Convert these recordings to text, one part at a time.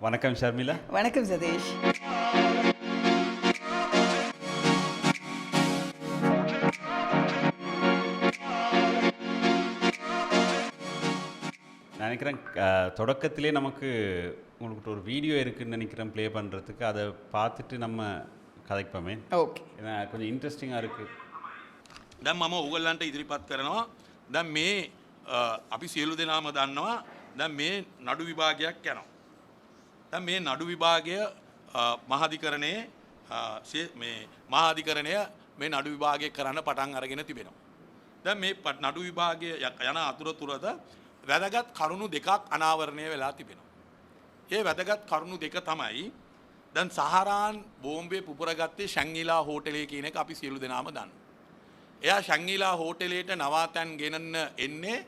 வணக்கம் ஷர்மிளா. வணக்கம் சதீஷ். நான் நினைக்கிறேன் தொடக்கத்திலே நமக்கு உங்களுக்கு ஒரு வீடியோ இருக்குன்னு நினைக்கிறேன் ப்ளே பண்ணுறதுக்கு. அதை பார்த்துட்டு நம்ம கதைப்போமே. ஓகே. ஏன்னா கொஞ்சம் இன்ட்ரெஸ்டிங்காக இருக்குது. දැන් මම ඕගොල්ලන්ට ඉදිරිපත් කරනවා. දැන් මේ අපි සියලු දෙනාම දන්නවා දැන් මේ නඩු විභාගයක් යනවා. දැන් මේ නඩු විභාගය මහාධිකරණයේ මේ මහාධිකරණය මේ නඩු විභාගය කරන්න පටන් අරගෙන තිබෙනවා. දැන් මේ නඩු විභාගය යන අතරතුරද වැදගත් කරුණු දෙකක් අනාවරණය වෙලා තිබෙනවා. ඒ වැදගත් කරුණු දෙක තමයි දැන් සහරාන් බෝම්බේ පුපුරගත්තේ ශැන්ගිලා හෝටලේ කියන එක අපි සියලු දෙනාම දන්නවා. එයා ශැන්ගිලා හෝටලේට නවාතැන් ගෙනන්න එන්නේ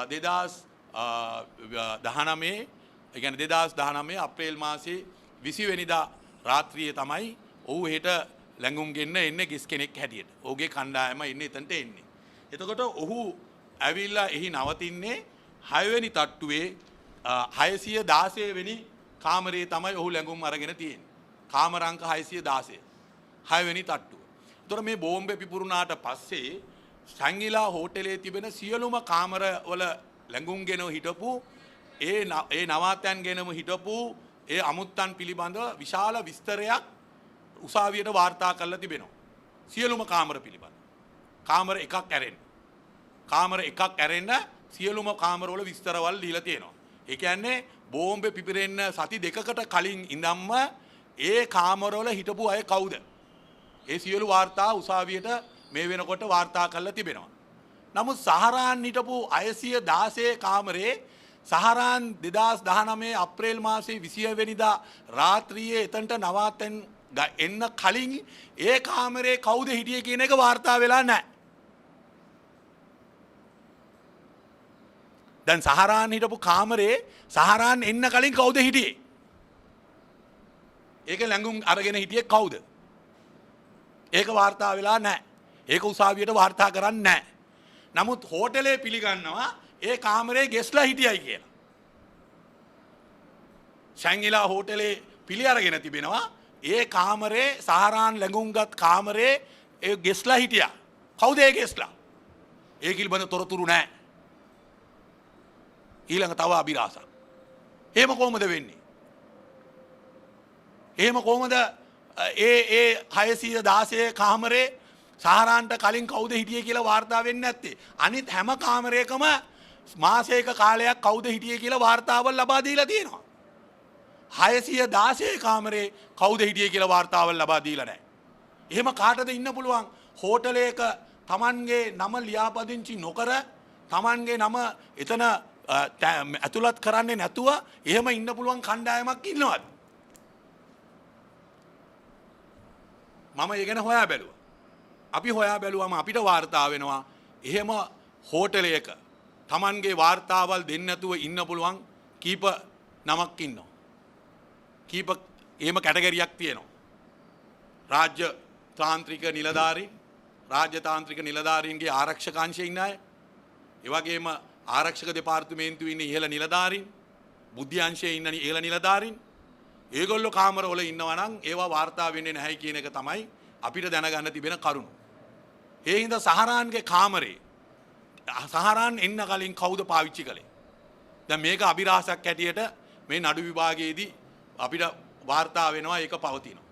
2019 ඒ කියන්නේ 2019 අප්‍රේල් මාසේ 20 වෙනිදා රාත්‍රියේ තමයි ඔහු හෙට ලැඟුම් ගෙන්න එන්නේ ගිස් කෙනෙක් හැටියට. ඔහුගේ කණ්ඩායම ඉන්නේ එතනට එන්නේ. එතකොට ඔහු ඇවිල්ලා එහි නවතින්නේ 6 වෙනි තට්ටුවේ 616 වෙනි කාමරයේ තමයි ඔහු ලැඟුම් අරගෙන තියෙන්නේ. කාමර අංක 616. 6 වෙනි තට්ටුව. එතකොට මේ බෝම්බේ පිපුරුනාට පස්සේ ශැන්ගිලා හෝටලේ තිබෙන සියලුම කාමරවල ලැඟුම්ගෙන හිටපු ඒ නවාතැන්ගෙනම හිටපු ඒ අමුත්තන් පිළිබඳව විශාල විස්තරයක් උසාවියට වාර්තා කරලා තිබෙනවා. සියලුම කාමර පිළිබඳව. කාමර එකක් ඇරෙන්න. කාමර එකක් ඇරෙන්න සියලුම කාමරවල විස්තරවල් දීලා තියෙනවා. ඒ කියන්නේ බෝම්බේ පිපිරෙන්න සති දෙකකට කලින් ඉඳන්ම ඒ කාමරවල හිටපු අය කවුද? ඒ සියලු වාර්තා උසාවියට මේ වෙනකොට වාර්තා කරලා තිබෙනවා. නමුත් සහරාන් හිටපු 616 කාමරේ සහරාන් 2019 අප්‍රේල් මාසේ 20 වෙනිදා රාත්‍රියේ එතනට නවාතැන් එන්න කලින් ඒ කාමරේ කවුද හිටියේ කියන එක වාර්තා වෙලා නැහැ. දැන් සහරාන් හිටපු කාමරේ සහරාන් එන්න කලින් කවුද හිටියේ? ඒක ලැඟුම් අරගෙන හිටියේ කවුද? ඒක වාර්තා වෙලා නැහැ. ඒක උසාවියට වාර්තා කරන්නේ නැහැ. නමුත් හෝටලේ පිළිගන්නවා ඒ කාමරේ ගෙස්ලා හිටියයි කියලා. ශැන්ගිලා හෝටලේ පිළි අරගෙන තිබෙනවා ඒ කාමරේ සහරාන් ලැඟුම්ගත් කාමරේ ඒ ගෙස්ලා හිටියා. කවුද ඒ ගෙස්ලා? ඒ පිළිබඳ තොරතුරු නැහැ. ඊළඟ තව අභිරහසක්. එහෙම කොහොමද වෙන්නේ? එහෙම කොහොමද ඒ 616 කාමරේ සහරාන්ට කලින් කවුද හිටියේ කියලා වාර්තා වෙන්නේ නැත්තේ? අනිත් හැම කාමරයකම මාසයක කාලයක් කවුද හිටියේ කියලා වාර්තාවල් ලබා දීලා තියෙනවා. 616 කාමරේ කවුද හිටියේ කියලා වාර්තාවල් ලබා දීලා නැහැ. එහෙම කාටද ඉන්න පුළුවන්? හෝටලයක Tamanගේ නම ලියාපදිංචි නොකර Tamanගේ නම එතන ඇතුළත් කරන්නේ නැතුව එහෙම ඉන්න පුළුවන් කණ්ඩායමක් ඉන්නවද? මම ඒ ගැන හොයා බැලුවා. අපි හොයා බැලුවම අපිට වාර්තා වෙනවා එහෙම හෝටලයක Tamanගේ වාර්තාවල් දෙන්න නැතුව ඉන්න පුළුවන් කීප නමක් ඉන්නවා. කීප එහෙම කැටගරියක් තියෙනවා. රාජ්‍ය තාන්ත්‍රික නිලධාරීන්, රාජ්‍ය තාන්ත්‍රික නිලධාරීන්ගේ ආරක්ෂක අංශයේ ඉන්න අය, ඒ වගේම ආරක්ෂක දෙපාර්තමේන්තුවේ ඉන්න ඉහළ නිලධාරීන්, බුද්ධි අංශයේ ඉන්න ඉහළ නිලධාරීන්, ඒගොල්ලෝ කාමරවල ඉන්නවා නම් ඒවා වාර්තා වෙන්නේ නැහැ කියන එක තමයි අපිට දැනගන්න තිබෙන කරුණ. ඒ හින්දා සහරාන්ගේ කාමරේ සහරාන් එන්න කලින් කවුද පාවිච්චි කළේ? දැන් මේක අභිරහසක් හැටියට මේ නඩු විභාගයේදී අපිට වාර්තා වෙනවා ඒක පවතිනවා.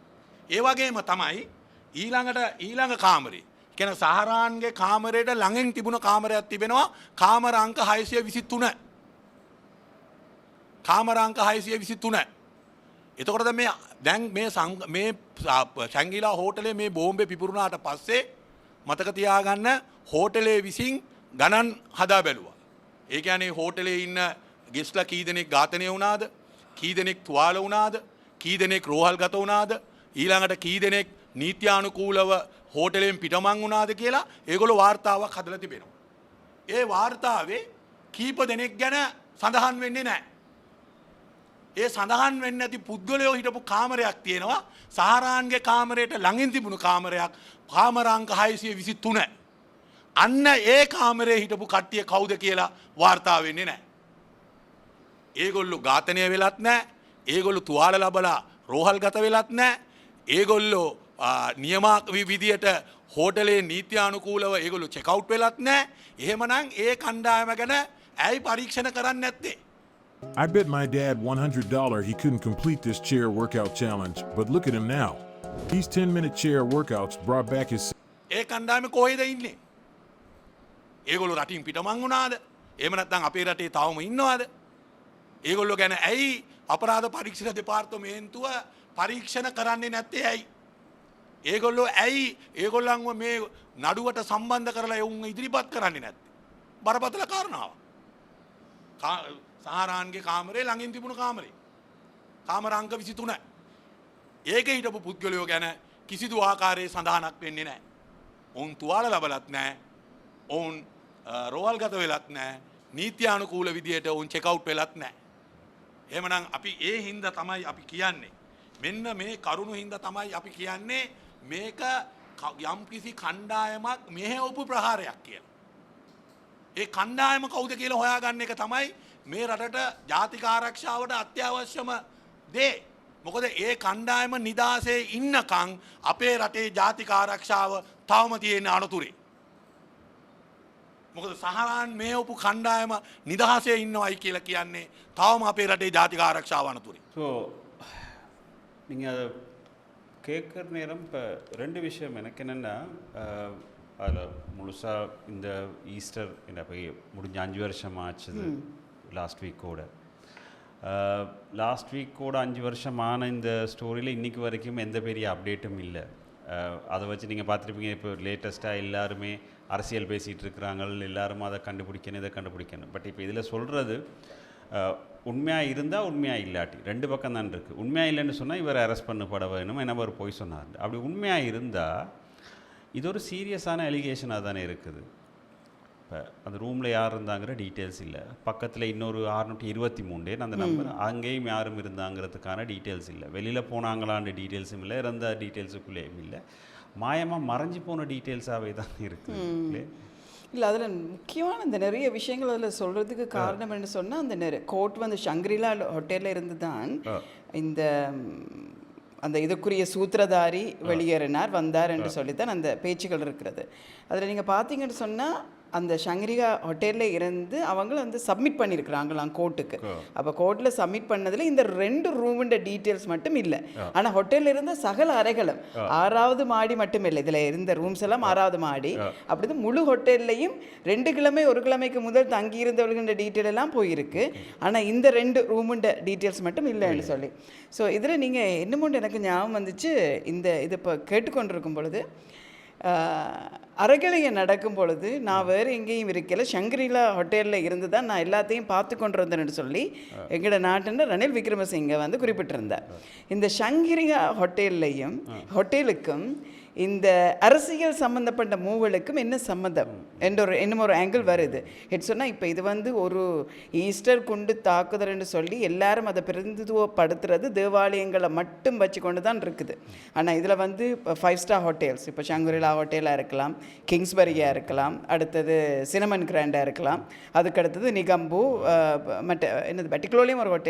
ඒ වගේම තමයි ඊළඟ කාමරේ. කියන සහරාන්ගේ කාමරේට ළඟින් තිබුණ කාමරයක් තිබෙනවා කාමර අංක 623. කාමර අංක 623. එතකොට දැන් මේ ශැන්ගිලා හෝටලේ මේ බෝම්බේ පිපුරුනාට පස්සේ මතක තියාගන්න හෝටලේ විසින් ගණන් හදා බැලුවා. ඒ කියන්නේ හෝටලේ ඉන්න ගෙස්ලා කී දෙනෙක් ඝාතනය වුණාද? කී දෙනෙක් තුවාල වුණාද? කී දෙනෙක් රෝහල්ගත වුණාද? ඊළඟට කී දෙනෙක් නීත්‍යානුකූලව හෝටලෙන් පිටමං වුණාද කියලා ඒගොල්ලෝ වාර්තාවක් හදලා තිබෙනවා. ඒ වාර්තාවේ කීප දෙනෙක් ගැන සඳහන් වෙන්නේ නැහැ. ඒ සඳහන් වෙන්නේ නැති පුද්ගලයෝ හිටපු කාමරයක් තියෙනවා. සහරාන්ගේ කාමරයට ළඟින් තිබුණු කාමරයක් කාමර අංක 623. අන්න ඒ කාමරේ හිටපු කට්ටිය කවුද කියලා වාර්තා වෙන්නේ නැහැ. ඒගොල්ලෝ ඝාතනය වෙලත් නැහැ. ඒගොල්ලු තුවාල ලබලා රෝහල් ගත වෙලත් නැහැ. ඒගොල්ලෝ නියම විදියට හෝටලේ නීත්‍යානුකූලව ඒගොල්ලෝ චෙක් අවුට් වෙලත් නැහැ. එහෙමනම් ඒ කණ්ඩායම ගැන ඇයි පරීක්ෂණ කරන්නේ නැත්තේ? I bet my dad $100 he couldn't complete this chair workout challenge, but look at him now. These 10-minute chair workouts brought back his... ඒ කණ්ඩායම කොහෙද ඉන්නේ? ඒගොල්ලෝ රටින් පිටමං වුණාද? එහෙම නැත්නම් අපේ රටේ තවම ඉන්නවද? ඒගොල්ලෝ ගැන ඇයි අපරාධ පරීක්ෂණ දෙපාර්තමේන්තුව පරීක්ෂණ කරන්නේ නැත්තේ ඇයි? ඒගොල්ලෝ ඇයි ඒගොල්ලන්ව මේ නඩුවට සම්බන්ධ කරලා එවුන් ඉදිරිපත් කරන්නේ නැත්තේ? බරපතල කාරණාවක්. සහරාන්ගේ කාමරේ ළඟින් තිබුණු කාමරේ. කාමර අංක 23. ඒකේ හිටපු පුද්ගලයෝ ගැන කිසිදු ආකාරයේ සඳහනක් වෙන්නේ නැහැ. ඔවුන් තුවාල ලබලත් නැහැ. ඔවුන් රෝහල් ගත වෙලත් නැහැ. නීත්‍යානුකූල විදියට ඔවුන් චෙක් අවුට් වෙලත් නැහැ. එහෙමනම් අපි ඒ හින්දා තමයි අපි කියන්නේ. මෙන්න මේ කරුණු හින්දා තමයි අපි කියන්නේ මේක යම්කිසි කණ්ඩායමක් මෙහෙවපු ප්‍රහාරයක් කියලා. ඒ කණ්ඩායම කවුද කියලා හොයාගන්න එක තමයි මේ රටට ජාතික ආරක්ෂාවට අත්‍යවශ්‍යම දේ. මොකද ඒ කණ්ඩායම නිදාසේ ඉන්නකම් අපේ රටේ ජාතික ආරක්ෂාව තවම තියෙන අනතුරේ. මොකද සහරාන් මේවපු කණ්ඩායම නිදහසේ ඉන්නවයි කියලා කියන්නේ තවම අපේ රටේ ජාතික ආරක්ෂාව අනතුරේ. ஸோ நீங்கள் கேட்குற நேரம் இப்போ 2 விஷயம் எனக்கு என்னென்னா அதில் முழுசாக இந்த ஈஸ்டர் என்ன போய் முடிஞ்ச 5 வருஷம் ஆச்சுது லாஸ்ட் வீக்கோட கூட 5 வருஷமான இந்த ஸ்டோரியில் இன்றைக்கி வரைக்கும் எந்த பெரிய அப்டேட்டும் இல்லை. அதை வச்சு நீங்கள் பார்த்துருப்பீங்க. இப்போ லேட்டஸ்ட்டாக எல்லாருமே அரசியல் பேசிகிட்டு இருக்கிறாங்க, எல்லாரும் அதை கண்டுபிடிக்கணும் இதை கண்டுபிடிக்கணும். பட் இப்போ இதில் சொல்கிறது உண்மையாக இருந்தால் உண்மையாக இல்லாட்டி 2 பக்கம் தான் இருக்குது. உண்மையாக இல்லைன்னு சொன்னால் இவர் அரெஸ்ட் பண்ணப்பட வேணும், என்ன அவர் போய் சொன்னார். அப்படி உண்மையாக இருந்தால் இது ஒரு சீரியஸான அலிகேஷனாக தானே இருக்குது. இப்போ அந்த ரூமில் யார் இருந்தாங்கிற டீட்டெயில்ஸ் இல்லை. பக்கத்தில் இன்னொரு 623 அந்த நம்பர், அங்கேயும் யாரும் இருந்தாங்கிறதுக்கான டீட்டெயில்ஸ் இல்லை. வெளியில் போனாங்களான்ற டீட்டெயில்ஸும் இல்லை, இறந்த டீட்டெயில்ஸுக்குள்ளேயும் இல்லை. மாயமாக மறைஞ்சு போன டீட்டெயில்ஸாகவே தான் இருக்குது. இல்லை, அதில் முக்கியமான இந்த நிறைய விஷயங்கள் அதில் சொல்கிறதுக்கு காரணம் என்ன சொன்னால், அந்த கோர்ட் வந்து ஷங்கிரிலா ஹோட்டலில் இருந்து தான் இந்த அந்த இதுக்குரிய சூத்திரதாரி வெளியேறினார் வந்தார் என்று சொல்லித்தான் அந்த பேச்சுகள் இருக்கிறது. அதில் நீங்கள் பார்த்தீங்கன்னு சொன்னால் அந்த ஷங்கிரிகா ஹோட்டலில் இருந்து அவங்க வந்து சப்மிட் பண்ணியிருக்கிறாங்களாம் கோர்ட்டுக்கு. அப்போ கோர்ட்டில் சப்மிட் பண்ணதில் இந்த 2 ரூமுண்ட டீட்டெயில்ஸ் மட்டும் இல்லை. ஆனால் ஹோட்டலில் இருந்த சகல அறைகளும் 6வது மாடி மட்டும் இல்லை, இதில் இருந்த ரூம்ஸ் எல்லாம் 6வது மாடி. அப்படி முழு ஹோட்டல்லையும் 2 கிழமை 1 கிழமைக்கு முதல் தங்கியிருந்தவர்கள டீட்டெயில் எல்லாம் போயிருக்கு. ஆனால் இந்த 2 ரூமுண்ட டீட்டெயில்ஸ் மட்டும் இல்லைன்னு சொல்லி. ஸோ இதில் நீங்கள் இன்னமும் எனக்கு ஞாபகம் வந்துச்சு, இது இப்போ கேட்டுக்கொண்டிருக்கும் பொழுது அறகலையை நடக்கும் பொழுது நான் வேறு எங்கேயும் இருக்கல, ஷங்கிரிலா ஹோட்டலில் இருந்து தான் நான் எல்லாத்தையும் பார்த்து கொண்டு வந்தேன்னு சொல்லி எங்களோட நாட்டில் ரணில் விக்ரமசிங்கே வந்து குறிப்பிட்டிருந்தார். இந்த ஷங்கிரிலா ஹோட்டலுக்கும் இந்த அரசியல் சம்மந்தப்பட்ட மூவலுக்கும் என்ன சம்மந்தம் என்ற இன்னும் ஒரு ஆங்கிள் வருது. சொன்னால் இப்போ இது வந்து ஒரு ஈஸ்டர் குண்டு தாக்குதல்னு சொல்லி எல்லாரும் அதை பிரதிநிதித்துவப்படுத்துறது தேவாலயங்களை மட்டும் வச்சு கொண்டு தான் இருக்குது. ஆனால் இதில் வந்து இப்போ 5 ஸ்டார் ஹோட்டல்ஸ், இப்போ ஷங்கிரிலா ஹோட்டலாக இருக்கலாம், கிங்ஸ்பரியாக இருக்கலாம், அடுத்தது சினமன் கிராண்டாக இருக்கலாம், அதுக்கு அடுத்தது நிகம்பு, மற்ற என்னது பெட்டிக்ளோலையும் ஒரு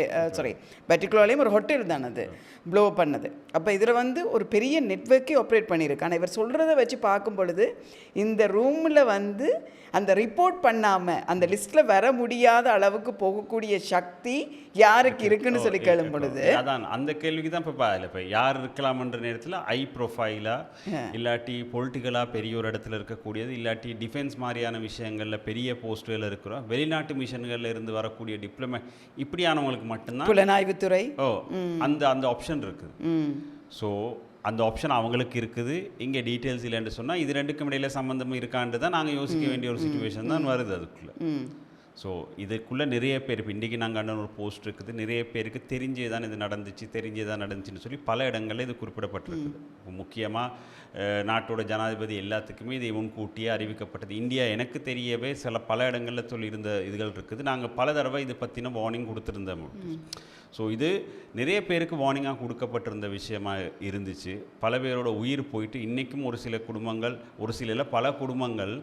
பெட்டிக்ளோலையும் ஒரு ஹோட்டல் தான் அது ப்ளோ பண்ணது. அப்போ இதில் வந்து ஒரு பெரிய நெட்வொர்க்கே ஆப்ரேட் பண்ணியிருக்கு. ஆனால் இவர் சொல்கிறத வச்சு பார்க்கும் பொழுது இந்த ரூமில் வந்து அந்த ரிப்போர்ட் பண்ணாமல் அந்த லிஸ்ட்டில் வர முடியாத அளவுக்கு போகக்கூடிய சக்தி யாருக்கு இருக்குன்னு சொல்லி கேளும் பொழுது அதான் அந்த கேள்விக்கு தான் இப்போ யார் இருக்கலாம்ன்ற நேரத்தில் ஐ ப்ரொஃபைலாக இல்லாட்டி பொலிட்டிக்கலாக பெரிய ஒரு இடத்துல இருக்கக்கூடியது, இல்லாட்டி டிஃபென்ஸ் மாதிரியான விஷயங்களில் பெரிய போஸ்ட்டுகள் இருக்கிறோம், வெளிநாட்டு மிஷன்களில் இருந்து வரக்கூடிய டிப்ளமேட் இப்படியானவங்களுக்கு மட்டும்தான் புலனாய்வுத்துறை அந்த அந்த ஆப்ஷன் இருக்குது. ஸோ அந்த ஆப்ஷன் அவங்களுக்கு இருக்குது. இங்கே டீட்டெயில்ஸ் இல்லைன்னு சொன்னால் இது 2க்கும் இடையில சம்மந்தம் இருக்கான்னு தான் நாங்கள் யோசிக்க வேண்டிய ஒரு சுச்சுவேஷன் தான் வருது அதுக்குள்ளே. ஸோ இதுக்குள்ளே நிறைய பேர் இப்போ இன்றைக்கி நாங்கள் அண்ணன் ஒரு போஸ்ட் இருக்குது, நிறைய பேருக்கு தெரிஞ்சே தான் இது நடந்துச்சுன்னு சொல்லி பல இடங்களில் இது குறிப்பிடப்பட்டிருக்குது. இப்போ முக்கியமாக நாட்டோட ஜனாதிபதி எல்லாத்துக்குமே இதை முன்கூட்டியே அறிவிக்கப்பட்டது. இந்தியா எனக்கு தெரியவே பல இடங்களில் சொல்லியிருந்த இதுகள் இருக்குது. நாங்கள் பல தடவை இது பற்றின வார்னிங் கொடுத்துருந்தோம். ஸோ இது நிறைய பேருக்கு வார்னிங்காக கொடுக்கப்பட்டிருந்த விஷயமாக இருந்துச்சு. பல பேரோட உயிர் போயிட்டு இன்றைக்கும் ஒரு சில குடும்பங்கள், ஒரு சில பல குடும்பங்கள்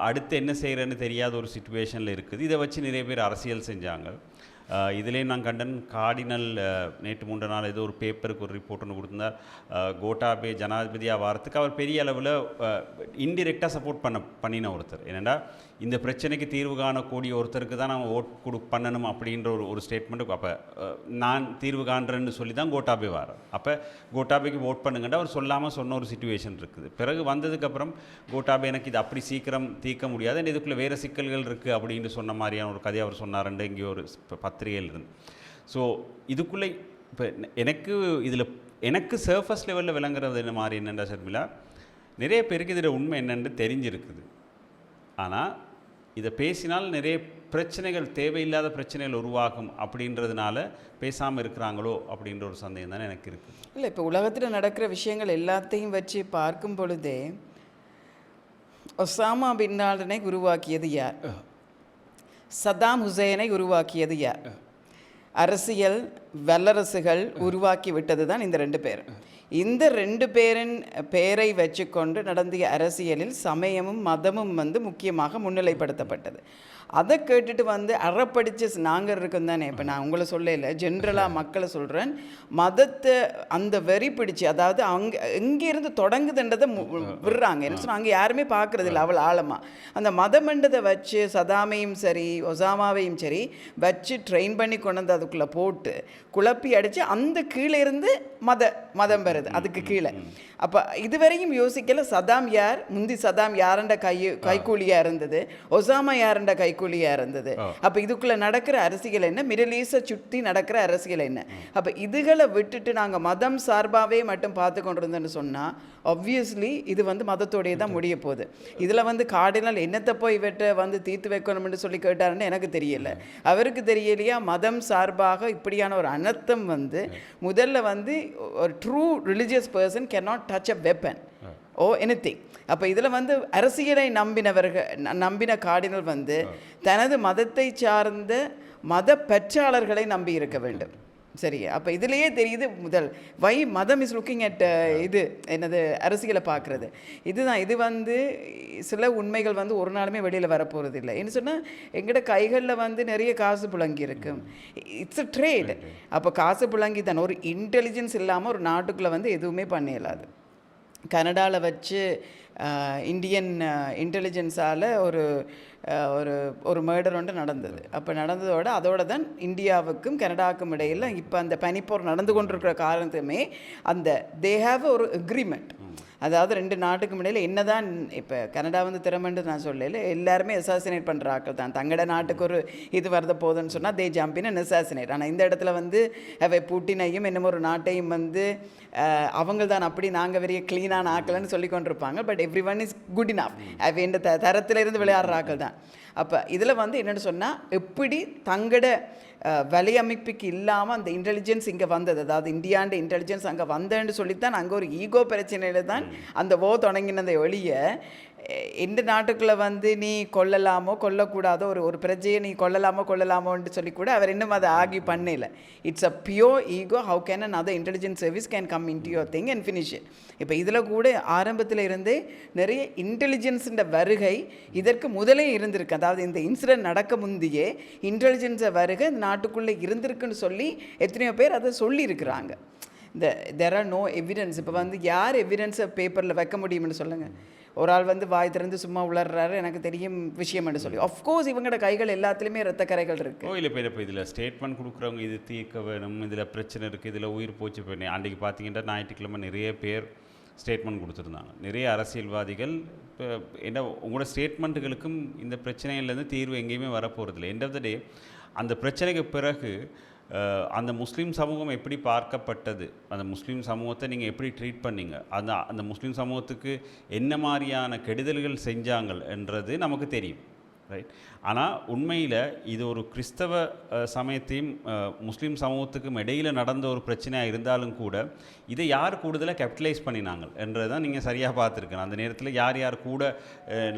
அடுத்து என்ன செய்கிறேன்னு தெரியாத ஒரு சிச்சுவேஷனில் இருக்குது. இதை வச்சு நிறைய பேர் அரசியல் செஞ்சாங்க. இதிலே நான் கண்டன் கார்டினல் நேற்று முந்த நாள் ஏதோ ஒரு பேப்பருக்கு ஒரு ரிப்போர்ட் ஒன்று கொடுத்திருந்தார். கோட்டாபே ஜனாதிபதியாக வாரத்துக்கு அவர் பெரிய அளவில் இன்டிரெக்டாக சப்போர்ட் பண்ணின ஒருத்தர். ஏனெண்டா இந்த பிரச்சனைக்கு தீர்வு காணக்கூடிய ஒருத்தருக்கு தான் நம்ம ஓட் பண்ணணும் அப்படின்ற ஒரு ஸ்டேட்மெண்ட்டு. அப்போ நான் தீர்வு காண்றேன்னு சொல்லி தான் கோட்டாபே வாரம். அப்போ கோட்டாபேக்கு ஓட் பண்ணுங்கண்டா அவர் சொல்லாமல் சொன்ன ஒரு சிச்சுவேஷன் இருக்குது. பிறகு வந்ததுக்கப்புறம் கோட்டாபே எனக்கு இது அப்படி சீக்கிரம் தீர்க்க முடியாது, இதுக்குள்ளே வேறு சிக்கல்கள் இருக்குது அப்படின்னு சொன்ன மாதிரியான ஒரு கதையை அவர் சொன்னார்ண்டு இங்கே ஒரு பத்திரிகையில் இருந்து. ஸோ இதுக்குள்ளே இப்போ எனக்கு சர்ஃபஸ் லெவலில் விளங்குறது என்ன மாதிரி என்னென்னா ஷர்மிளா, நிறைய பேருக்கு இதில் உண்மை என்னென்னு தெரிஞ்சிருக்குது. ஆனால் இதை பேசினால் நிறைய பிரச்சனைகள், தேவையில்லாத பிரச்சனைகள் உருவாகும் அப்படின்றதுனால பேசாமல் இருக்கிறாங்களோ அப்படின்ற ஒரு சந்தேகம் தானே எனக்கு இருக்குது. இல்லை, இப்போ உலகத்தில் நடக்கிற விஷயங்கள் எல்லாத்தையும் வச்சு பார்க்கும் பொழுதே ஒசாமா பின் லாடனை உருவாக்கியது யார்? சதாம் ஹுசைனை உருவாக்கியது யார்? அரசியல் வல்லரசுகள் உருவாக்கி விட்டது தான் இந்த 2 பேர். இந்த 2 பேரின் பெயரை வச்சுக்கொண்டு நடந்திய அரசியலில் சமயமும் மதமும் முக்கியமாக முன்னிலைப்படுத்தப்பட்டது. அதை கேட்டுட்டு அறப்படிச்சு நாங்கள் இருக்கோம் தானே. இப்போ நான் உங்களை சொல்லல, ஜென்ரலாக மக்களை சொல்கிறேன். மதத்தை அந்த வெறி பிடிச்சி, அதாவது எங்கேருந்து தொடங்குதுன்றதை விடுறாங்க. என்ன சொன்னால் அங்கே யாருமே பார்க்குறது இல்லை அவ்வளோ ஆழமாக. அந்த மதமண்டதை வச்சு சதாமையும் சரி ஒசாமாவையும் சரி வச்சு ட்ரெயின் பண்ணி கொண்டு வந்து அதுக்குள்ளே போட்டு குழப்பி அடித்து அந்த கீழே இருந்து மதம் வருது அதுக்கு கீழே. அப்போ இதுவரையும் யோசிக்கல சதாம் யார், முந்தி சதாம் யாருண்ட கைக்கூலியாக இருந்தது, ஒசாமா யாருண்ட கைக்கூலியாக இருந்தது. அப்போ இதுக்குள்ளே நடக்கிற அரசியல் என்ன, மிடில் ஈஸ்டை சுற்றி நடக்கிற அரசியல் என்ன. அப்போ இதுகளை விட்டுட்டு நாங்கள் மதம் சார்பாகவே மட்டும் பார்த்து கொண்டு இருந்தோன்னு சொன்னால் ஆப்வியஸ்லி இது மதத்தோடைய தான் முடிய போகுது. இதில் கார்டினல் என்னத்தை போய் தீர்த்து வைக்கணும்னு சொல்லி கேட்டாருன்னு எனக்கு தெரியல. அவருக்கு தெரியலையா மதம் சார்பாக இப்படியான ஒரு அனர்த்தம் முதல்ல ஒரு true religious person cannot touch a weapon or anything. அப்போ இதில் அரசியலை நம்பின கார்டினல் தனது மதத்தை சார்ந்த மத பெற்றாளர்களை நம்பி இருக்க வேண்டும். சரி, அப்போ இதுலேயே தெரியுது முதல் வை மதம் இஸ் லுக்கிங் அட் இது என்னது அரசியலை பார்க்குறது. இதுதான் இது சில உண்மைகள் ஒரு நாளுமே வெளியில் வரப்போகிறது இல்லை. என்ன சொன்னால் எங்கள்கிட்ட கைகளில் நிறைய காசு புழங்கி இருக்கும். It's a trade. அப்போ காசு புழங்கி தானே ஒரு இன்டெலிஜென்ஸ் இல்லாமல் ஒரு நாட்டுக்குள்ளே எதுவுமே பண்ணிடலாது. கனடாவில் வச்சு இந்தியன் இன்டெலிஜென்ஸால் ஒரு ஒரு ஒரு மர்டர் ஒன்று நடந்தது. அப்போ அதோட தான் இந்தியாவுக்கும் கனடாவுக்கும் இடையில் இப்போ அந்த பனிப்போர் நடந்து கொண்டிருக்கிற காரணத்துமே தே ஹாவ் ஒரு அக்ரிமெண்ட். அதாவது 2 நாட்டுக்கும் இடையில் என்ன தான் இப்போ கனடா திறமைன்னு நான் சொல்லல, எல்லாருமே அசாசினேட் பண்ணுற ஆக்கள் தான். தங்களோட நாட்டுக்கு ஒரு இது வரத போதுன்னு சொன்னால் தே ஜம்பின் அண்ட் அசாசினேட். ஆனால் இந்த இடத்துல அவை புட்டினையும் இன்னும் ஒரு நாட்டையும் அவங்க தான் அப்படி நாங்கள் பெரிய க்ளீனான ஆக்கள்னு சொல்லி கொண்டிருப்பாங்க. But everyone is good enough. அவை இந்த தரத்திலிருந்து விளையாடுற ஆக்கள் தான். அப்போ இதில் என்னென்னு சொன்னால் எப்படி தங்களோட வலையமைப்புக்கு இல்லாமல் அந்த இன்டெலிஜென்ஸ் இங்கே வந்தது, அதாவது இந்தியாண்ட இன்டெலிஜென்ஸ் அங்கே வந்தேன்னு சொல்லித்தான் அங்கே ஒரு ஈகோ பிரச்சனையில் தான் அந்த தொடங்கினதை ஒழிய எந்த நாட்டுக்குள்ளே நீ கொல்லலாமோ கொல்லக்கூடாதோ ஒரு பிரஜையை நீ கொல்லலாமோன்ட்டு சொல்லி கூட அவர் இன்னும் அதை ஆகி பண்ணல. It's a pure ego. How can another intelligence service can come into your thing and finish it. இப்போ இதில் கூட ஆரம்பத்தில் இருந்தே நிறைய இன்டெலிஜென்ஸுன்ற வருகை இதற்கு முதலே இருந்திருக்கு. அதாவது இந்த இன்சிடென்ட் நடக்க முந்தையே இன்டெலிஜென்ஸை வருகை இந்த நாட்டுக்குள்ளே இருந்திருக்குன்னு சொல்லி எத்தனையோ பேர் அதை சொல்லியிருக்கிறாங்க. There are no evidence. இப்போ யார் எவிடன்ஸை பேப்பரில் வைக்க முடியும்னு சொல்லுங்கள். ஒரு ஆள் வாய் திறந்து சும்மா உளர்றாரு எனக்கு தெரியும் விஷயம்னு சொல்லி. ஆஃப்கோர்ஸ் இவங்களோட கைகள் எல்லாத்துலேயுமே ரத்த கரைகள் இருக்குது. இல்லை இப்போ இதில் ஸ்டேட்மெண்ட் கொடுக்குறவங்க இது தீர்க்க வேணும், இதில் பிரச்சனை இருக்குது, இதில் உயிர் போச்சு போயினேன். அன்றைக்கி பார்த்தீங்கன்னா ஞாயிற்றுக்கிழமை நிறைய பேர் ஸ்டேட்மெண்ட் கொடுத்துருந்தாங்க. நிறைய அரசியல்வாதிகள் இப்போ என்ன உங்களோட ஸ்டேட்மெண்ட்டுகளுக்கும் இந்த பிரச்சனையிலேருந்து தீர்வு எங்கேயுமே வரப்போகிறதில்ல. எண்ட் ஆஃப் த டே அந்த பிரச்சனைக்கு பிறகு அந்த முஸ்லீம் சமூகம் எப்படி பார்க்கப்பட்டது, அந்த முஸ்லீம் சமூகத்தை நீங்கள் எப்படி ட்ரீட் பண்ணீங்க, அந்த முஸ்லீம் சமூகத்துக்கு என்ன மாதிரியான கெடுதல்கள் செஞ்சாங்கள் என்றது நமக்கு தெரியும், ரைட்? ஆனால் உண்மையில் இது ஒரு கிறிஸ்தவ சமயத்தையும் முஸ்லீம் சமூகத்துக்கும் இடையில் நடந்த ஒரு பிரச்சனையாக இருந்தாலும் கூட இதை யார் கூடுதலாக கேபிட்டலைஸ் பண்ணினாங்க என்றது தான் நீங்கள் சரியாக பார்த்துருக்கணும். அந்த நேரத்தில் யார் யார் கூட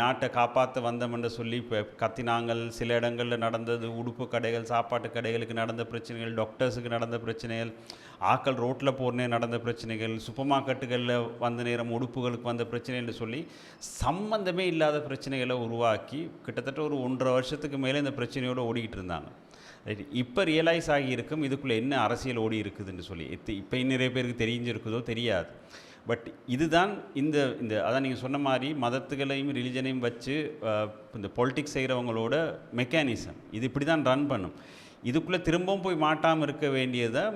நாட்டை காப்பாற்ற வந்தோம்னு சொல்லி இப்போ கத்தினாங்கள். சில இடங்களில் நடந்தது உடுப்பு கடைகள், சாப்பாட்டு கடைகளுக்கு நடந்த பிரச்சனைகள், டாக்டர்ஸுக்கு நடந்த பிரச்சனைகள், ஆக்கள் ரோட்டில் போகிறனே நடந்த பிரச்சனைகள், சூப்பர் மார்க்கெட்டுகளில் வந்த நேரம் உடுப்புகளுக்கு வந்த பிரச்சனைன்னு சொல்லி சம்பந்தமே இல்லாத பிரச்சனைகளை உருவாக்கி கிட்டத்தட்ட ஒரு 1.5 வருஷத்துக்கு மேலே இந்த பிரச்சனையோடு ஓடிக்கிட்டு இருந்தாங்க. இப்போ ரியலைஸ் ஆகியிருக்கும் இதுக்குள்ளே என்ன அரசியல் ஓடி இருக்குதுன்னு சொல்லி இப்போ நிறைய பேருக்கு தெரிஞ்சிருக்குதோ தெரியாது. பட் இதுதான் இந்த இந்த அதான் நீங்கள் சொன்ன மாதிரி மதத்துகளையும் ரிலிஜனையும் வச்சு இந்த பொலிட்டிக்ஸ் செய்கிறவங்களோட மெக்கானிசம் இது இப்படி தான் ரன் பண்ணும். இதுக்குள்ளே திரும்பவும் போய் மாட்டாமல் இருக்க வேண்டியதான்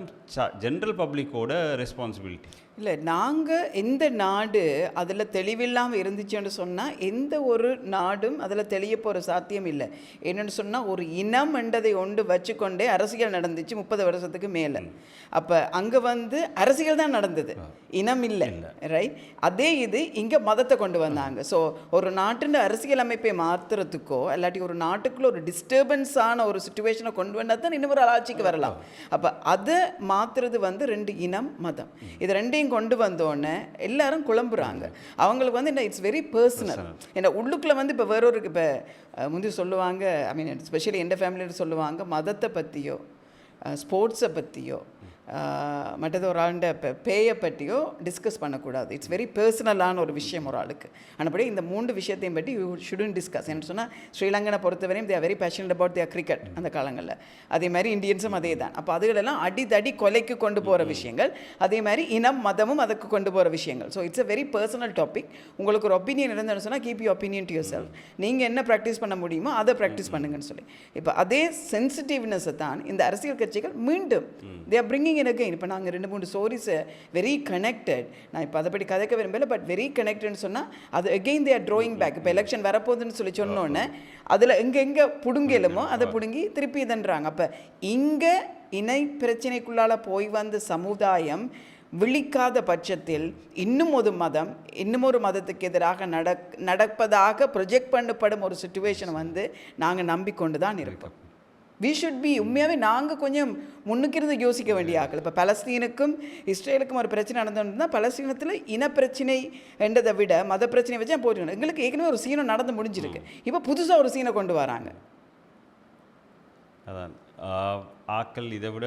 ஜென்ரல் பப்ளிக்கோட ரெஸ்பான்சிபிலிட்டி. இல்லை, நாங்கள் எந்த நாடு அதில் தெளிவில்லாமல் இருந்துச்சுன்னு சொன்னால் எந்த ஒரு நாடும் அதில் தெளிய போகிற சாத்தியம் இல்லை. என்னென்னு சொன்னால் ஒரு இனம் என்றதை ஒன்று வச்சுக்கொண்டே அரசியல் நடந்துச்சு 30 வருஷத்துக்கு மேலே. அப்போ அங்கே அரசியல் தான் நடந்தது, இனம் இல்லை, ரைட்? அதே இது இங்கே மதத்தை கொண்டு வந்தாங்க. ஸோ ஒரு நாட்டின் அரசியல் அமைப்பை மாற்றுறதுக்கோ இல்லாட்டி ஒரு நாட்டுக்குள்ளே ஒரு டிஸ்டர்பன்ஸான ஒரு சுச்சுவேஷனை கொண்டு வந்தால் தான் இன்னொரு ஆட்சிக்கு வரலாம். அப்போ அதை மாற்றுறது 2 இனம் மதம், இது ரெண்டையும் கொண்டு வந்தோடனே எல்லாரும் குழம்புறாங்க. அவங்களுக்கு என்ன இட்ஸ் வெரி பர்சனல். ஏன்னா உள்ளுக்குள்ளே இப்போ வேறொரு இப்போ முந்தி சொல்லுவாங்க, ஐ மீன் ஸ்பெஷலி எந்த ஃபேமிலியில் சொல்லுவாங்க, மதத்தை பற்றியோ ஸ்போர்ட்ஸை பற்றியோ மற்றது ஒரு ஆண்ட பேயை பற்றியோ டிஸ்கஸ் பண்ணக்கூடாது. இட்ஸ் வெரி பர்சனலான ஒரு விஷயம் ஒரு ஆளுக்கு. ஆனபடி இந்த 3 விஷயத்தையும் பற்றி யூ ஷுடன் டிஸ்கஸ். என்ன சொன்னால் ஸ்ரீலங்கனை பொறுத்தவரையும் they are very passionate about their cricket அந்த காலங்களில். அதே மாதிரி இந்தியன்ஸும் அதே தான். அப்போ அதுகளெல்லாம் அடிதடி கொலைக்கு கொண்டு போகிற விஷயங்கள், அதே மாதிரி இனம் மதமும் அதுக்கு கொண்டு போகிற விஷயங்கள். So it's a very personal topic. உங்களுக்கு ஒரு ஒப்பீனியன் இருந்ததுன்னு சொன்னால் keep you opinion to your self. நீங்கள் என்ன ப்ராக்டிஸ் பண்ண முடியுமோ அதை ப்ராக்டிஸ் பண்ணுங்கன்னு சொல்லி இப்போ அதே சென்சிட்டிவ்னஸை தான் இந்த அரசியல் கட்சிகள் மீண்டும் they are bringing in again. இப்போ நாங்கள் 2-3 ஸ்டோரிஸை வெரி கனெக்டட், நான் இப்போ அதை பற்றி கதைக்க விரும்பல, பட் வெரி கனெக்டட்னு சொன்னால் அது again they are drawing back. இப்போ எலெக்ஷன் வரப்போகுதுன்னு சொல்லி சொன்னோன்னே அதில் எங்கே பிடுங்கலுமோ அதை பிடுங்கி திருப்பி இதன்றாங்க. அப்போ இங்கே இணை பிரச்சனைக்குள்ளால் போய் வந்த சமுதாயம் விழிக்காத பட்சத்தில் இன்னும் ஒரு மதத்துக்கு எதிராக நடப்பதாக ப்ரொஜெக்ட் பண்ணப்படும் ஒரு சுச்சுவேஷன் நாங்கள் நம்பிக்கொண்டு தான் இருப்போம். வி ஷுட் பி உண்மையாகவே நாங்கள் கொஞ்சம் முன்னுக்கு இருந்து யோசிக்க வேண்டிய ஆக்கள். இப்போ பலஸ்தீனுக்கும் இஸ்ரேலுக்கும் ஒரு பிரச்சனை நடந்துன்னா பலஸ்தீனத்தில் இனப்பிரச்சனை என்றதை விட மத பிரச்சனை வச்சு போயிட்டு எங்களுக்கு ஏற்கனவே ஒரு சீனை நடந்து முடிஞ்சிருக்கு. இப்போ புதுசாக ஒரு சீனை கொண்டு வராங்க. அதான் ஆக்கள் இதை விட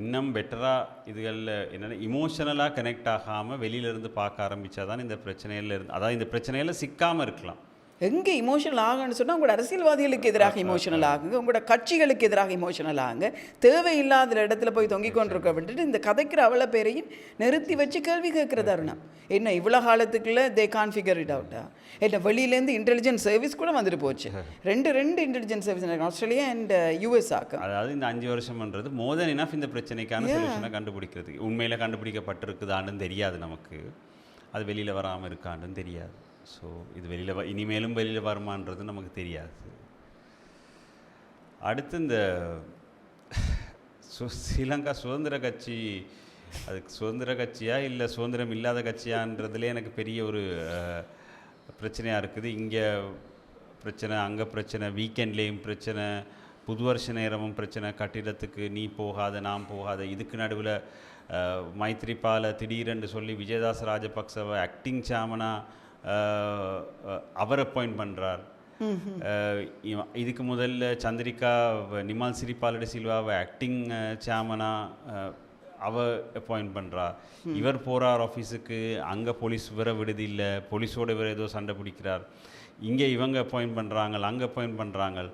இன்னும் பெட்டராக இதுகளில் என்னென்ன இமோஷனலாக கனெக்ட் ஆகாமல் வெளியிலேருந்து பார்க்க ஆரம்பித்தா தான் இந்த பிரச்சனையில் அதாவது இந்த பிரச்சனையில் சிக்காமல் இருக்கலாம். எங்கே இமோஷனல் ஆகுன்னு சொன்னால் உங்களோட அரசியல்வாதிகளுக்கு எதிராக இமோஷனல் ஆகுங்க, உங்களோட கட்சிகளுக்கு எதிராக இமோஷனல் ஆகுங்க. தேவையில்லாத இடத்துல போய் தொங்கிக் கொண்டிருக்க விட்டுட்டு இந்த கதைக்கிற அவ்வளோ பேரையும் நிறுத்தி வச்சு கேள்வி கேட்குற தருணம் என்ன இவ்வளோ காலத்துக்குள்ளே தே கான் ஃபிகர் இட் அவுட்டா? என்ன வெளியிலேருந்து இன்டெலிஜென்ஸ் சர்வீஸ் கூட வந்துட்டு போச்சு. ரெண்டு intelligence service Australia and US ஆக்கும். அதாவது இந்த 5 வருஷம்ன்றது மோர் தென் இனஃப் இந்த பிரச்சனைக்கான சொல்யூஷனை கண்டுபிடிக்கிறதுக்கு. உண்மையில் கண்டுபிடிக்கப்பட்டிருக்குதான்னு தெரியாது நமக்கு, அது வெளியில் வராமல் இருக்கான்னு தெரியாது. ஸோ இது இனிமேலும் வெளியில் வருமானது நமக்கு தெரியாது. அடுத்து இந்த ஸ்ரீலங்கா சுதந்திர கட்சி, அதுக்கு சுதந்திர கட்சியா இல்லை சுதந்திரம் இல்லாத கட்சியான்றதுலே எனக்கு பெரிய ஒரு பிரச்சனையாக இருக்குது. இங்கே பிரச்சனை, அங்கே பிரச்சனை, வீக்கெண்ட்லேயும் பிரச்சனை, புது வருஷ நேரமும் பிரச்சனை, கட்டிடத்துக்கு நீ போகாத நான் போகாத. இதுக்கு நடுவில் மைத்ரிபால திடீரென்று சொல்லி விஜயதாஸ் ராஜபக்சவை ஆக்டிங் சாமனா அவர் அப்பாயிண்ட் பண்ணுறார். இதுக்கு முதல்ல சந்திரிகா நிமால் சிறிபாலடி சில்வாவை ஆக்டிங் சாமனா அவ அப்பாயிண்ட் பண்ணுறா. இவர் போகிறார் ஆஃபீஸுக்கு, அங்கே போலீஸ் இவரை விடுதி இல்லை, போலீஸோடு இவர் ஏதோ சண்டை பிடிக்கிறார். இங்கே இவங்க அப்பாயிண்ட் பண்ணுறாங்க, அங்கே அப்பாயிண்ட் பண்ணுறாங்க.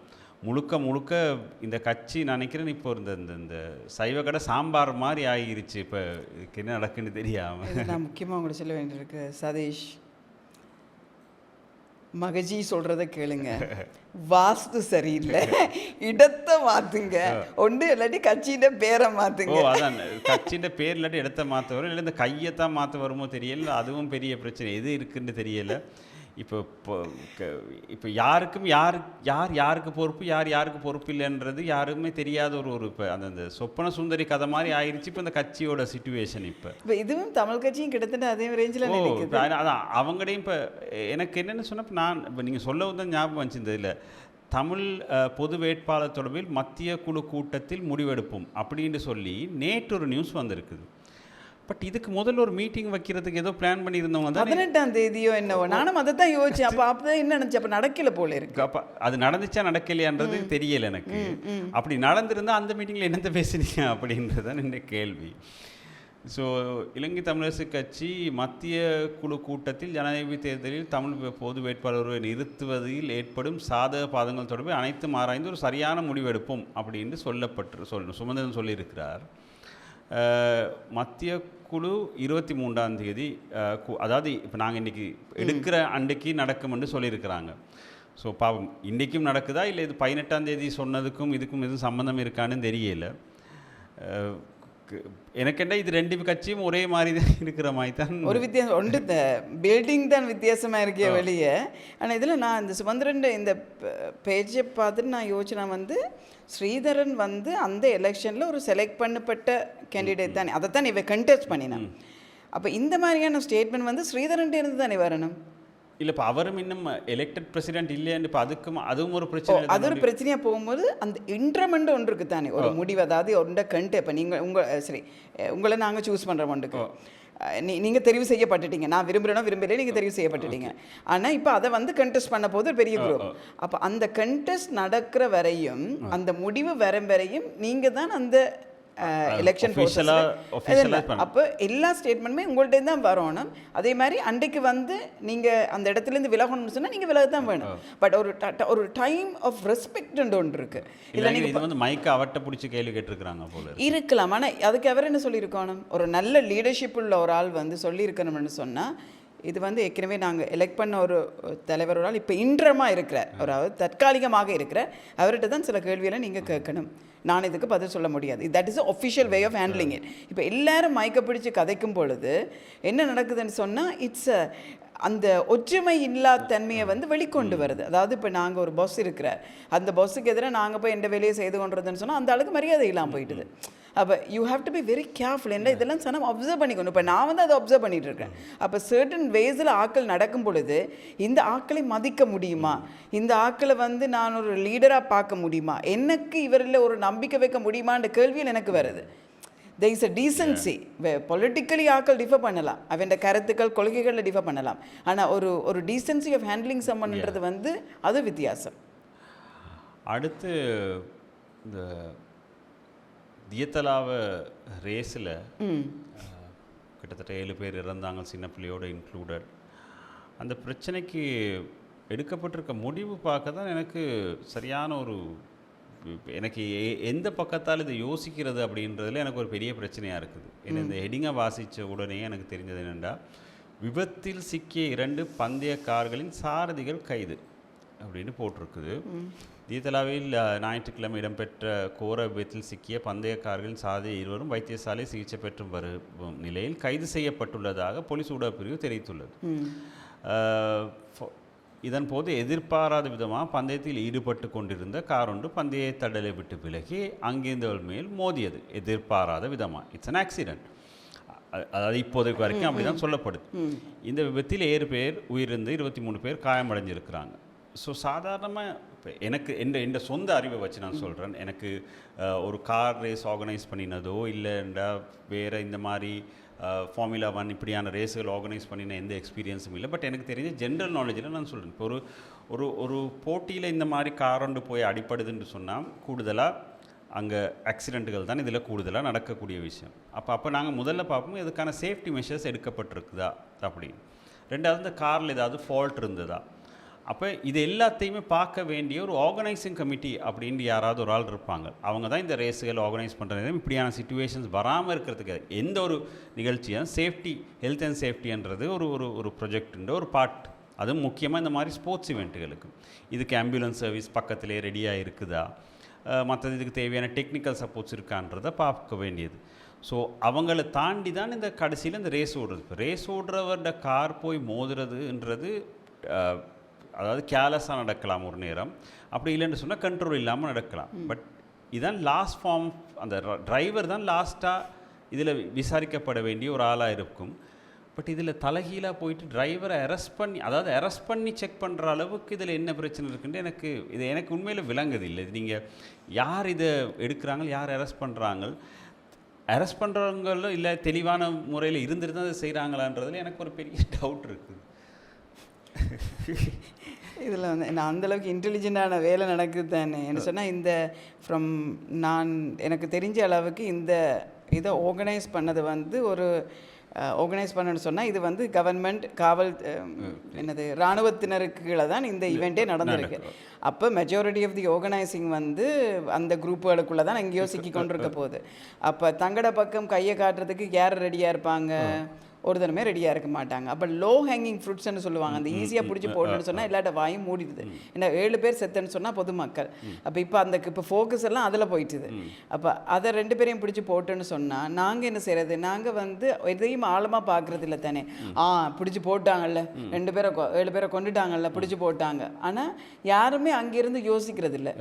முழுக்க இந்த கட்சி நினைக்கிறேன் இப்போ இந்த சைவ கடை சாம்பார் மாதிரி ஆகிருச்சு. இப்போ இதுக்கு என்ன நடக்குன்னு தெரியாமல் நான் முக்கியமாக உங்களுக்கு சொல்ல வேண்டியிருக்கு சதீஷ், மகஜி சொல்கிறத கேளுங்க. வாஸ்து சரியில்லை, இடத்தை மாற்றுங்க, ஒன்று இல்லாட்டி கட்சியிட பேரை மாற்றுங்க. அதான் கட்சியிட பேர் இல்லாட்டி இடத்தை மாற்ற வரும், இல்லை இந்த கையைத்தான் மாற்ற வருமோ தெரியல. அதுவும் பெரிய பிரச்சனை, எது இருக்குன்னு தெரியல. இப்போ யாருக்கும் யாருக்கு பொறுப்பு யாருக்கு பொறுப்பு இல்லைன்றது யாருமே தெரியாத ஒரு இப்போ அந்த சொப்பன சுந்தரி கதை மாதிரி ஆயிடுச்சு இப்போ இந்த கட்சியோட சிச்சுவேஷன். இப்போ இதுவும் தமிழ் கட்சியும் கிட்டத்தட்ட அதே ரேஞ்சில் அதான் அவங்களையும் இப்போ எனக்கு என்னென்னு சொன்னால் நான் இப்போ நீங்கள் சொல்லவும் தான் ஞாபகம் வந்துச்சு. இந்த இதில் தமிழ் பொது வேட்பாளர் தொடர்பில் மத்திய குழு கூட்டத்தில் முடிவெடுப்போம் அப்படின்னு சொல்லி நேற்று ஒரு நியூஸ் வந்திருக்குது. பட் இதுக்கு முதல்ல ஒரு மீட்டிங் வைக்கிறதுக்கு ஏதோ பிளான் பண்ணியிருந்தவங்க தான் 18ஆம் தேதியோ என்னவோ. நானும் அதை தான் யோசிச்சேன். அப்போ என்ன நினச்சி அப்போ நடக்கல போல இருக்கு. அப்போ அது நடந்துச்சா நடக்கலையான்றது தெரியல எனக்கு. அப்படி நடந்திருந்தால் அந்த மீட்டிங்கில் என்னத்தை பேசுனீங்க அப்படின்றதான் இந்த கேள்வி. ஸோ இலங்கை தமிழரசு கட்சி மத்திய குழு கூட்டத்தில் ஜனாதிபதி தேர்தலில் தமிழ் பொது வேட்பாளரை நிறுத்துவதில் ஏற்படும் சாதக பாதங்கள் தொடர்பில் அனைத்தும் ஆராய்ந்து ஒரு சரியான முடிவெடுப்போம் அப்படின்னு சுமந்திரன் சொல்லியிருக்கிறார். மத்திய குழு 23ஆம் தேதி அதாவது இப்போ நாங்கள் இன்றைக்கி எடுக்கிற அன்றைக்கு நடக்கும்னு சொல்லியிருக்கிறாங்க. ஸோ பாவம் இன்றைக்கும் நடக்குதா இல்லை இது 18ஆம் தேதி சொன்னதுக்கும் இதுக்கும் எதுவும் சம்மந்தம் இருக்கான்னு தெரியல. எனக்கு என்ன இது ரெண்டு கட்சியும் ஒரே மாதிரி தான் இருக்கிற மாதிரி தான் ஒரு வித்தியாசம் ஒன்று பில்டிங் தான் வித்தியாசமாக இருக்கே வெளியே. ஆனால் இதில் நான் இந்த சுமந்திரன் இந்த பேஜை பார்த்துட்டு நான் யோசிச்சேன், வந்து ஸ்ரீதரன் வந்து அந்த எலெக்ஷனில் ஒரு செலக்ட் பண்ணப்பட்ட கேண்டிடேட் தானே, அதை தான் இவ கண்டெஸ்ட் பண்ணினான். அப்போ இந்த மாதிரியான ஸ்டேட்மெண்ட் வந்து ஸ்ரீதரன் இருந்து தானே வரணும். இல்லை இப்போ அவரும் இன்னும் எலெக்டட் பிரசிடென்ட் இல்லையான்னு இப்போ அதுவும் ஒரு பிரச்சனை. அது ஒரு பிரச்சனையாக போகும்போது அந்த இன்ட்ரமெண்ட் ஒன்று இருக்குது தானே, ஒரு முடிவு, அதாவது ஒன்றை கண்டு இப்போ உங்களை நாங்கள் சூஸ் பண்ணுற ஒன்றுக்கு நீங்கள் தெரிவு செய்யப்பட்டுட்டீங்க, நான் விரும்புகிறேனோ விரும்பலையே நீங்கள் தெரிவு செய்யப்பட்டுட்டீங்க. ஆனால் இப்போ அதை வந்து கண்டெஸ்ட் பண்ண போது ஒரு பெரிய குரூப். அப்போ அந்த கண்டெஸ்ட் நடக்கிற வரையும் அந்த முடிவு வரும் வரையும் நீங்கள் தான் அந்த எலெக்ஷன் அப்போ எல்லா ஸ்டேட்மெண்ட்டுமே உங்கள்கிட்ட தான் வரணும். அதே மாதிரி அன்றைக்கு வந்து நீங்கள் அந்த இடத்துலேருந்து விலகணும்னு சொன்னால் நீங்கள் விலக தான் வேணும். பட் ஒரு டைம் ஆஃப் ரெஸ்பெக்ட் ஒன்று இருக்கு. இல்லை நீங்கள் வந்து மைக்கை அவட்ட பிடிச்சி கேள்வி கேட்டிருக்கிறாங்க போல இருக்கலாம். ஆனால் அதுக்கு அவர் என்ன சொல்லியிருக்கணும், ஒரு நல்ல லீடர்ஷிப் உள்ள ஒரு ஆள் வந்து சொல்லியிருக்கணும்னு சொன்னால், இது வந்து ஏற்கனவே நாங்கள் எலெக்ட் பண்ண ஒரு தலைவர் ஒரு ஆள் இப்போ இன்ட்ரமாக இருக்கிறார், ஒரு தற்காலிகமாக இருக்கிறார், அவர்கிட்ட தான் சில கேள்வியெல்லாம் நீங்கள் கேட்கணும். நான் இதுக்கு பதில் சொல்ல முடியாது. That is official way of handling it. இப்போ எல்லாரும் மயக்க பிடிச்சி கதைக்கும் பொழுது என்ன நடக்குதுன்னு சொன்னால், இட்ஸ் அந்த ஒற்றுமை இல்லாத தன்மையை வந்து வெளிக்கொண்டு வருது. அதாவது இப்போ நாங்கள் ஒரு பஸ் இருக்கிறார், அந்த பஸ்ஸுக்கு எதிராக நாங்கள் போய் எந்த வேலையை செய்து கொண்டிருந்தோன்னு சொன்னால் அந்த அளவுக்கு மரியாதை இல்லாமல் போயிட்டுது. அப்போ you have to be very careful. என்ன இதெல்லாம் சனம் அப்சர்வ் பண்ணிக்கணும். இப்போ நான் வந்து அதை அப்சர்வ் பண்ணிகிட்டு இருக்கேன். அப்போ சர்டன் வேஸில் ஆக்கள் நடக்கும் பொழுது இந்த ஆக்களை மதிக்க முடியுமா, இந்த ஆக்களை வந்து நான் ஒரு லீடராக பார்க்க முடியுமா, எனக்கு இவரில் ஒரு நம்பிக்கை வைக்க முடியுமான்ற கேள்வியில் எனக்கு வருது. there is a decency. Politically ஆக்கள் டிஃபர் பண்ணலாம், அவன் கருத்துக்கள் கொள்கைகளில் டிஃபர் பண்ணலாம். ஆனால் ஒரு டீசென்சி ஆஃப் ஹேண்ட்லிங் சம்மன்றது வந்து அது வித்தியாசம். அடுத்து இந்த தியத்தலாவ ரேஸில் கிட்டத்தட்ட 7 பேர் இறந்தாங்க, சின்ன பிள்ளையோடு இன்க்ளூடட். அந்த பிரச்சனைக்கு எடுக்கப்பட்டிருக்க முடிவு பார்க்க தான் எனக்கு சரியான எனக்கு எந்த பக்கத்தால் இதை யோசிக்கிறது அப்படின்றதுல எனக்கு ஒரு பெரிய பிரச்சனையாக இருக்குது. ஏன்னா இந்த ஹெடிங்கை வாசித்த உடனே எனக்கு தெரிஞ்சது என்னென்னா, விபத்தில் சிக்கிய 2 பந்தய கார்களின் சாரதிகள் கைது அப்படின்னு போட்டிருக்குது. தியத்தலாவில் ஞாயிற்றுக்கிழமை இடம்பெற்ற கோர விபத்தில் சிக்கிய பந்தய கார்களின் சாரதி 2 வைத்தியசாலை சிகிச்சை பெற்று வரும் நிலையில் கைது செய்யப்பட்டுள்ளதாக போலீஸ் ஊடகப் பிரிவு தெரிவித்துள்ளது. இதன் போது எதிர்பாராத விதமாக பந்தயத்தில் ஈடுபட்டு கொண்டிருந்த கார் ஒன்று பந்தய தடலை விட்டு விலகி அங்கிருந்தவள் மேல் மோதியது. எதிர்பாராத விதமாக, இட்ஸ் அன் ஆக்சிடென்ட். அதாவது இப்போதைக்கு வரைக்கும் அப்படி தான் சொல்லப்படுது. இந்த விபத்தில் 7 பேர் உயிரிழந்து 23 பேர் காயமடைஞ்சிருக்கிறாங்க. ஸோ சாதாரணமாக இப்போ எனக்கு எந்த சொந்த அறிவை வச்சு நான் சொல்கிறேன், எனக்கு ஒரு கார் ரேஸ் ஆர்கனைஸ் பண்ணினதோ இல்லைண்டா வேறு இந்த மாதிரி ஃபார்முலா 1 இப்படியான ரேஸுகள் ஆர்கனைஸ் பண்ணின எந்த எக்ஸ்பீரியன்ஸும் இல்லை. பட் எனக்கு தெரிஞ்ச ஜென்ரல் நாலேஜில் நான் சொல்கிறேன், இப்போ ஒரு போட்டியில் இந்த மாதிரி கார் ஒன்று போய் அடிப்படுதுன்னு சொன்னால் கூடுதலாக அங்கே ஆக்சிடெண்ட்டுகள் தான் இதில் கூடுதலாக நடக்கக்கூடிய விஷயம். அப்போ நாங்கள் முதல்ல பார்ப்போம் இதுக்கான சேஃப்டி மெஷர்ஸ் எடுக்கப்பட்டிருக்குதா அப்படின்னு. ரெண்டாவது, இந்த காரில் ஏதாவது ஃபால்ட் இருந்ததா. அப்போ இது எல்லாத்தையுமே பார்க்க வேண்டிய ஒரு ஆர்கனைசிங் கமிட்டி அப்படின்னு யாராவது ஒரு ஆள் இருப்பாங்க. அவங்க தான் இந்த ரேஸுகள் ஆர்கனைஸ் பண்ணுறது. இப்படியான சிச்சுவேஷன்ஸ் வராமல் இருக்கிறதுக்கு எந்த ஒரு நிகழ்ச்சியும் சேஃப்டி, ஹெல்த் அண்ட் சேஃப்டின்றது ஒரு ப்ரொஜெக்டுன்ற ஒரு பார்ட். அதுவும் முக்கியமாக இந்த மாதிரி ஸ்போர்ட்ஸ் இவெண்ட்டுகளுக்கு இதுக்கு ஆம்புலன்ஸ் சர்வீஸ் பக்கத்திலே ரெடியாக இருக்குதா, மற்றது இதுக்கு தேவையான டெக்னிக்கல் சப்போர்ட்ஸ் இருக்கான்றதை பார்க்க வேண்டியது. ஸோ அவங்கள தாண்டி தான் இந்த கடைசியில் இந்த ரேஸ் ஓடுறது. இப்போ ரேஸ் ஓடுறவரோட கார் போய் மோதுறதுன்றது அதாவது கேர்லெஸ்ஸாக நடக்கலாம் ஒரு நேரம், அப்படி இல்லைன்னு சொன்னால் கண்ட்ரோல் இல்லாமல் நடக்கலாம். பட் இதுதான் லாஸ்ட் ஃபார்ம். அந்த டிரைவர் தான் லாஸ்ட்டாக இதில் விசாரிக்கப்பட வேண்டிய ஒரு ஆளாக இருக்கும். பட் இதில் தலைகீழாக போயிட்டு டிரைவரை அரெஸ்ட் பண்ணி செக் பண்ணுற அளவுக்கு இதில் என்ன பிரச்சனை இருக்குன்னு எனக்கு உண்மையில் விளங்குது இல்லை. இது நீங்கள் யார் இதை எடுக்கிறாங்க, யார் அரெஸ்ட் பண்ணுறவங்களும் இல்லை தெளிவான முறையில் இருந்துட்டு தான் அதை செய்கிறாங்களான்றதுல எனக்கு ஒரு பெரிய டவுட் இருக்குது. இதில் வந்து நான் அந்தளவுக்கு இன்டெலிஜென்ட்டான வேலை நடக்குது தானே என்ன சொன்னால், எனக்கு தெரிஞ்ச அளவுக்கு இந்த இதை ஆர்கனைஸ் பண்ணது வந்து ஒரு ஆர்கனைஸ் பண்ணணும்னு சொன்னால் இது வந்து கவர்மெண்ட் காவல் என்னது இராணுவத்தினருக்கு கீழே தான் இந்த ஈவெண்ட்டே நடந்திருக்கு. அப்போ மெஜாரிட்டி ஆஃப் தி ஆர்கனைசிங் வந்து அந்த குரூப்புகளுக்குள்ளே தான் எங்கேயோ சிக்கி கொண்டிருக்க போகுது. அப்போ தங்கட பக்கம் கையை காட்டுறதுக்கு யார் ரெடியாக இருப்பாங்க? ஒருத்தருமே ரெடியாக இருக்க மாட்டாங்க. அப்போ லோ ஹேங்கிங் ஃப்ரூட்ஸ்ன்னு சொல்லுவாங்க. அந்த ஈஸியாக பிடிச்சி போடணும்னு சொன்னால் எல்லாட்ட வாயும் மூடிடுது. ஏன்னா 7 பேர் செத்துன்னு சொன்னால் பொதுமக்கள். அப்போ இப்போ ஃபோக்கஸ் எல்லாம் அதில் போயிட்டுது. அப்போ அதை 2 பேரையும் பிடிச்சி போட்டுன்னு சொன்னால் நாங்கள் என்ன செய்கிறது? நாங்கள் வந்து எதையும் ஆழமாக பார்க்குறது இல்லை தானே. பிடிச்சி போட்டாங்கல்ல, 7 பேரை கொண்டுட்டாங்கல்ல, பிடிச்சி போட்டாங்க. ஆனால் யாருமே அங்கேருந்து யோசிக்கிறது இல்லை.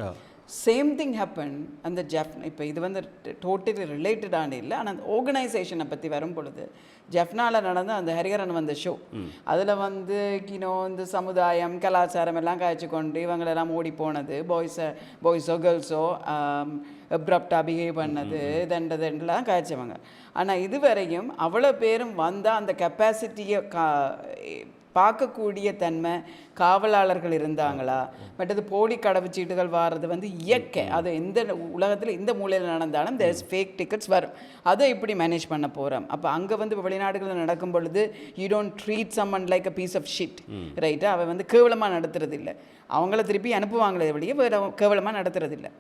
சேம் திங் ஹேப்பன் அந்த இப்போ இது வந்து டோட்டலி ரிலேட்டடான இல்லை. ஆனால் அந்த ஆர்கனைசேஷனை பற்றி வரும் பொழுது ஜெஃப்னாவில் நடந்த அந்த ஹரிஹரன் வந்த ஷோ, அதில் வந்து இந்த சமுதாயம் கலாச்சாரம் எல்லாம் காய்ச்சி கொண்டு இவங்களெல்லாம் ஓடி போனது, பாய்ஸோ கேர்ள்ஸோ அப்ரப்டாக பிஹேவ் பண்ணது, தண்டெல்லாம் காய்ச்சவங்க. ஆனால் இதுவரையும் அவ்வளோ பேரும் வந்தால் அந்த கெப்பாசிட்டியை பார்க்கக்கூடிய தன்மை காவலாளர்கள் இருந்தாங்களா? மற்றது போலி கடவுச்சீட்டுகள் வாடுறது வந்து இயற்கை. அது எந்த உலகத்தில் எந்த மூலையில் நடந்தாலும் தேர் இஸ் ஃபேக் டிக்கெட்ஸ் வரும். அதை இப்படி மேனேஜ் பண்ண போகிறோம். அப்போ அங்கே வந்து வெளிநாடுகளில் நடக்கும் பொழுது you don't treat someone like a piece of shit, ரைட்டா? அவன் வந்து கேவலமாக நடத்துறது இல்லை. அவங்கள திருப்பி அனுப்புவாங்களே வெளியே, வேறு கேவலமாக நடத்துறது இல்லை.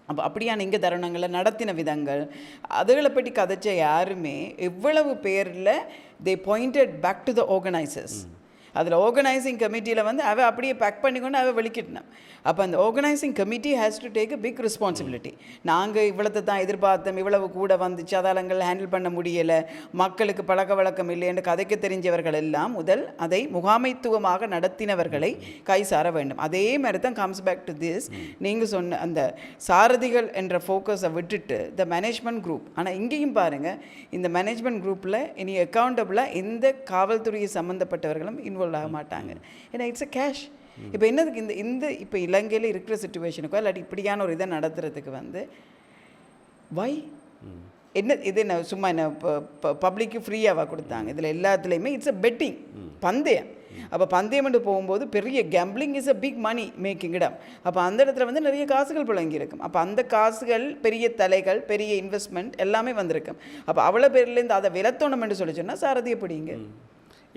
அப்போ அப்படியான இங்கே தருணங்களை நடத்தின விதங்கள் அதுகளை பற்றி கதைச்ச யாருமே எவ்வளவு பேரில் they pointed back to the organisers. அதில் ஆர்கனைசிங் கமிட்டியில் வந்து அவள் அப்படியே பேக் பண்ணிக்கொண்டு அவள் வெளிக்கிட்டனான். அப்போ அந்த organising committee has to take a big responsibility. நாங்கள் இவ்வளத்தை தான் எதிர்பார்த்தோம், இவ்வளவு கூட வந்துச்சு, அதெல்லாம் ஹேண்டில் பண்ண முடியலை, மக்களுக்கு பழக்க வழக்கம் இல்லை என்று கதைக்க தெரிஞ்சவர்கள் எல்லாம் முதல் அதை முகாமைத்துவமாக நடத்தினவர்களை கை சார வேண்டும். அதே மாதிரி தான் கம்ஸ் பேக் டு திஸ். நீங்கள் சொன்ன அந்த சாரதிகள் என்ற ஃபோக்கஸை விட்டுட்டு த மேனேஜ்மெண்ட் குரூப். ஆனால் இங்கேயும் பாருங்கள், இந்த மேனேஜ்மெண்ட் குரூப்பில் இனி அக்கௌண்டபிளாக எந்த காவல்துறையை சம்மந்தப்பட்டவர்களும் இன்வால்வ் ஆக மாட்டாங்க. ஏன்னா இட்ஸ் அ கேஷ். இப்போ என்னதுக்கு இந்த இப்போ இலங்கையில் இருக்கிற சிச்சுவேஷனுக்கோ இல்லாட்டி இப்படியான ஒரு இதை நடத்துறதுக்கு வந்து வை என்ன இது என்ன சும்மா என்ன பப்ளிக்கு ஃப்ரீயாவாக கொடுத்தாங்க? இதில் எல்லாத்துலேயுமே இட்ஸ் அ பெட்டிங், பந்தயம். அப்போ பந்தயம்னு போகும்போது பெரிய gambling is a big money making இடம். அப்போ அந்த இடத்துல வந்து நிறைய காசுகள் புழங்கி இருக்கும். அப்போ அந்த காசுகள் பெரிய தலைகள் பெரிய இன்வெஸ்ட்மெண்ட் எல்லாமே வந்திருக்கும். அப்போ அவ்வளோ பேர்லேருந்து அதை விலத்தோணும்னு சொல்லி சொன்னால் சாரதியை பிடிங்க.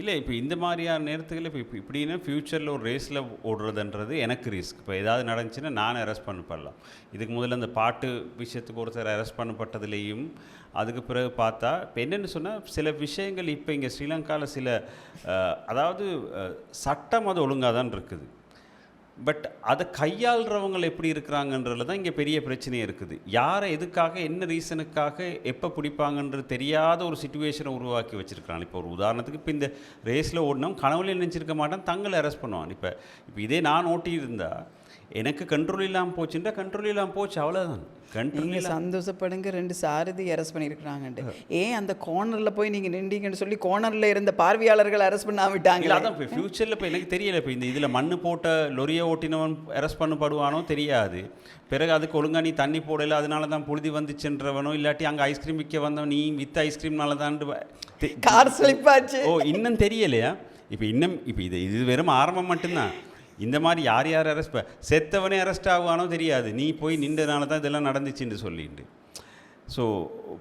இல்லை, இப்போ இந்த மாதிரியான நேரத்துக்கு இப்படின்னா ஃப்யூச்சரில் ஒரு ரேஸில் ஓடுறதுன்றது எனக்கு ரிஸ்க். இப்போ ஏதாவது நடந்துச்சுன்னா நான் அரெஸ்ட் பண்ணப்படலாம். இதுக்கு முதல்ல அந்த பாட்டு விஷயத்துக்கு ஒருத்தர் அரெஸ்ட் பண்ணப்பட்டதுலேயும் அதுக்கு பிறகு பார்த்தா இப்போ என்னென்னு சொன்னால் சில விஷயங்கள் இப்போ இங்கே ஸ்ரீலங்காவில் சில அதாவது சட்டம் அது ஒழுங்காக தான் இருக்குது. பட் அதை கையாளுறவங்க எப்படி இருக்கிறாங்கன்றதுல தான் இங்கே பெரிய பிரச்சனையே இருக்குது. யாரை எதுக்காக என்ன ரீசனுக்காக எப்போ பிடிப்பாங்கன்றது தெரியாத ஒரு சிச்சுவேஷனை உருவாக்கி வச்சுருக்கிறாங்க. இப்போ ஒரு உதாரணத்துக்கு இப்போ இந்த ரேஸில் ஓடினவங்க கனவுல நினச்சிருக்க மாட்டான், தங்களை அரெஸ்ட் பண்ணுவான். இப்போ இதே நான் ஓட்டி இருந்தால் எனக்கு கண்ட்ரோல் இல்லாமல் போச்சுன்றா கண்ட்ரோல் இல்லாமல் போச்சு, அவ்வளோதான். நீங்கள் சந்தோஷப்படுங்க, 2 சாரதி அரெஸ்ட் பண்ணியிருக்கிறாங்கன்ட்டு. ஏன் அந்த கார்னரில் போய் நீங்கள் நின்றீங்கன்னு சொல்லி கார்னரில் இருந்த பார்வையாளர்கள் அரெஸ்ட் பண்ண விட்டாங்க. அதான் இப்போ ஃப்யூச்சரில் இப்போ எனக்கு தெரியலை. இப்போ இதில் மண் போட்ட லொரியை ஓட்டினவன் அரெஸ்ட் பண்ணப்படுவானோ தெரியாது. பிறகு அதுக்கு ஒழுங்கா நீ தண்ணி போடலை, அதனால தான் புழுதி வந்துச்சுன்றவனோ, இல்லாட்டி அங்கே ஐஸ்கிரீம் விற்க வந்தவன் நீ வித் ஐஸ்கிரீம்னால தான் கார் ஸ்லிப்பாச்சு. இன்னும் தெரியலையா? இப்போ இது வெறும் ஆரம்பம் மட்டும்தான். இந்த மாதிரி யார் அரெஸ்ட் செத்தவனே அரெஸ்ட் ஆகுவானோ தெரியாது. நீ போய் நின்றதுனால தான் இதெல்லாம் நடந்துச்சுன்னு சொல்லிட்டு. ஸோ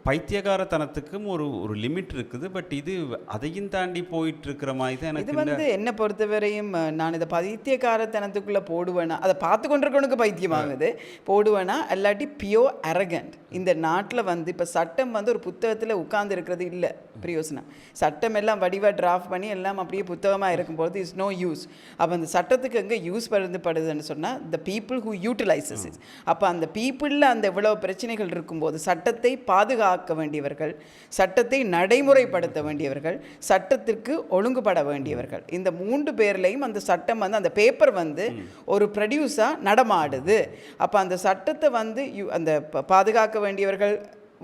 பைத்தியகாரத்தனத்துக்கும் ஒரு லிமிட் இருக்குது. பட் இது அதையும் தாண்டி போயிட்டுருக்கிற மாதிரி தான் எனக்கு. இது வந்து என்னை பொறுத்தவரையும் நான் இதை பைத்தியகாரத்தனத்துக்குள்ளே போடுவேனா, அதை பார்த்து கொண்டிருக்கவனுக்கு பைத்தியமாகுது போடுவேனா, இல்லாட்டி பியோ அரகண்ட். இந்த நாட்டில் வந்து இப்போ சட்டம் வந்து ஒரு புத்தகத்தில் உட்கார்ந்து இருக்கிறது இல்லை பிரயோசனம். சட்டம் எல்லாம் வடிவாக டிராஃப்ட் பண்ணி எல்லாம் அப்படியே புத்தகமாக இருக்கும்போது இஸ் நோ யூஸ். அப்போ அந்த சட்டத்துக்கு எங்கே யூஸ் படுதுன்னு சொன்னால் the people who utilises it. அப்போ அந்த பீப்புளில் அந்த இவ்வளோ பிரச்சனைகள் இருக்கும்போது சட்டத்தை பாதுகாக்க வேண்டியவர்கள், சட்டத்தை நடைமுறைப்படுத்த வேண்டியவர்கள், சட்டத்திற்கு ஒழுங்குபட வேண்டியவர்கள், இந்த 3 பேர்லையும் அந்த சட்டம் வந்து அந்த பேப்பர் வந்து ஒரு ப்ரொடியூஸாக நடமாடுது. அப்போ அந்த சட்டத்தை வந்து அந்த பாதுகாக்க வேண்டியவர்கள்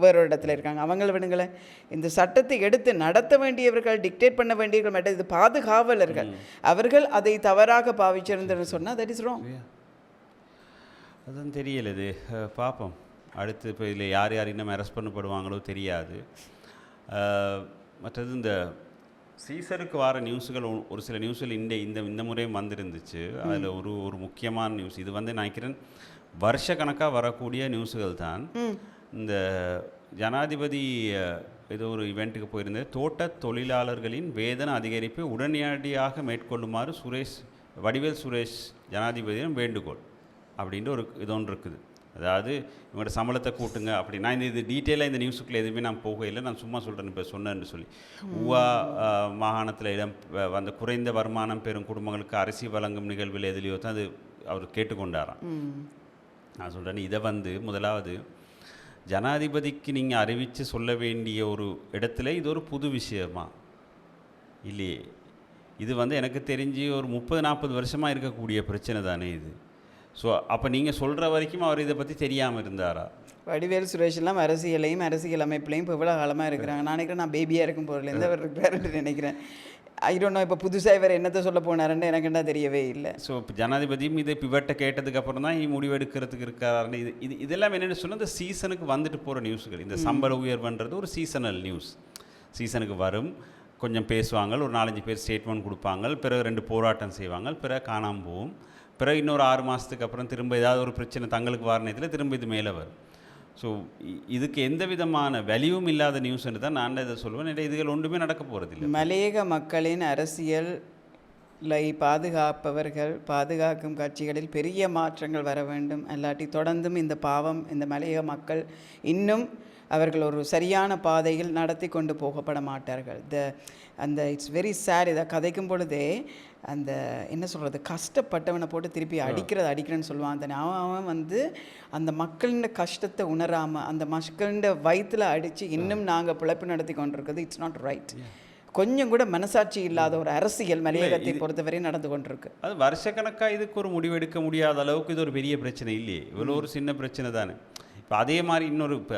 வேறொரு இடத்துல இருக்காங்க, அவங்கள விடுங்களேன். இந்த சட்டத்தை எடுத்து நடத்த வேண்டியவர்கள், டிக்டேட் பண்ண வேண்டியவர்கள் மட்டும் இது பாதுகாவலர்கள், அவர்கள் அதை தவறாக பாவிச்சிருந்தன்னு சொன்னால் தட் இஸ் ராங். அதுவும் தெரியல. இது பார்ப்போம் அடுத்து. இப்போ இதில் யார் இன்னும் அரெஸ்ட் பண்ணப்படுவாங்களோ தெரியாது. மற்றது இந்த சீசருக்கு வர நியூஸுகள் ஒரு சில நியூஸில் இந்த முறையும் வந்திருந்துச்சு. அதில் ஒரு முக்கியமான நியூஸ் இது வந்து நினைக்கிறேன் வருஷ கணக்காக வரக்கூடிய நியூஸுகள் தான். இந்த ஜனாதிபதி ஏதோ ஒரு இவெண்ட்டுக்கு போயிருந்தது. தோட்ட தொழிலாளர்களின் வேதன அதிகரிப்பை உடனடியாக மேற்கொள்ளுமாறு வடிவேல் சுரேஷ் ஜனாதிபதியும் வேண்டுகோள் அப்படின்ற ஒரு இது ஒன்று இருக்குது. அதாவது இவங்களோட சம்பளத்தை கூட்டுங்க அப்படி. நான் இது டீட்டெயிலாக இந்த நியூஸுக்குள்ளே எதுவுமே நான் போகையில், நான் சும்மா சொல்கிறேன் இப்போ சொன்னேன்னு சொல்லி. ஊவா மாகாணத்தில் வந்த குறைந்த வருமானம் பெறும் குடும்பங்களுக்கு அரிசி வழங்கும் நிகழ்வில் எதிலையோ தான் அது அவர் கேட்டுக்கொண்டாராம். நான் சொல்கிறேன், இதை முதலாவது ஜனாதிபதிக்கு நீங்கள் அறிவித்து சொல்ல வேண்டிய ஒரு இடத்துல இது ஒரு புது விஷயமா இல்லையே. இது எனக்கு தெரிஞ்சு ஒரு 30-40 வருஷமாக இருக்கக்கூடிய பிரச்சனை தானே இது. ஸோ அப்போ நீங்கள் சொல்கிற வரைக்கும் அவர் இதை பற்றி தெரியாமல் இருந்தாரா? வடிவேல் சுரேஷ் எல்லாம் அரசியல் அமைப்புலையும் இப்போ இவ்வளோ காலமாக இருக்கிறாங்க. நான் நினைக்கிறேன், நான் பேபியாக இருக்கும் பொருள்லேருந்து அவர் இருக்கிறாருன்னு நினைக்கிறேன். ஐரோனோ இப்போ புதுசாக இவர் என்னத்தை சொல்ல போனாருன்னு எனக்கு என்ன தெரியவே இல்லை. ஸோ இப்போ ஜனாதிபதியும் இதை பிவட்டை கேட்டதுக்கப்புறம் தான் முடிவெடுக்கிறதுக்கு இருக்காருன்னு இதெல்லாம் என்னென்னு சொன்னால் இந்த சீசனுக்கு வந்துட்டு போகிற நியூஸுகள். இந்த சம்பள உயர்வுன்றது ஒரு சீசனல் நியூஸ். சீசனுக்கு வரும், கொஞ்சம் பேசுவாங்க, ஒரு 4-5 பேர் ஸ்டேட்மெண்ட் கொடுப்பாங்க, பிறகு 2 போராட்டம் செய்வாங்க, பிறகு காணாமல் போகும், பிறகு இன்னொரு 6 மாதத்துக்கு அப்புறம் திரும்ப ஏதாவது ஒரு பிரச்சனை தங்களுக்கு வாரணத்தில் திரும்ப இது மேலே வரும். ஸோ இதுக்கு எந்த விதமான வேல்யூவும் இல்லாத நியூஸ்ன்னு தான் நான் இதை சொல்லுவேன். இதுகள் ஒன்றுமே நடக்க போகிறதில்லை. மலையக மக்களின் அரசியலை பாதுகாக்கும் கட்சிகளில் பெரிய மாற்றங்கள் வர வேண்டும். அல்லாட்டி தொடர்ந்தும் இந்த பாவம் இந்த மலையக மக்கள் இன்னும் அவர்கள் ஒரு சரியான பாதையில் நடத்தி கொண்டு போகப்பட மாட்டார்கள். அந்த இட்ஸ் வெரி சேட். இதை கதைக்கும் பொழுதே அந்த என்ன சொல்கிறது, கஷ்டப்பட்டவனை போட்டு திருப்பி அடிக்கிறேன்னு சொல்லுவான். அந்த அவன் அந்த மக்களின் கஷ்டத்தை உணராமல் அந்த மக்களின் வயிற்றில் அடித்து இன்னும் நாங்கள் பிழைப்பு நடத்தி கொண்டிருக்கிறது இட்ஸ் நாட் ரைட். கொஞ்சம் கூட மனசாட்சி இல்லாத ஒரு அரசியல் மலையகத்தை பொறுத்தவரை நடந்து கொண்டிருக்கு. அது வருஷக்கணக்காக இதுக்கு ஒரு முடிவெடுக்க முடியாத அளவுக்கு இது ஒரு பெரிய பிரச்சனை இல்லையே. இவ்வளோ ஒரு சின்ன பிரச்சனை தானே. இப்போ அதே மாதிரி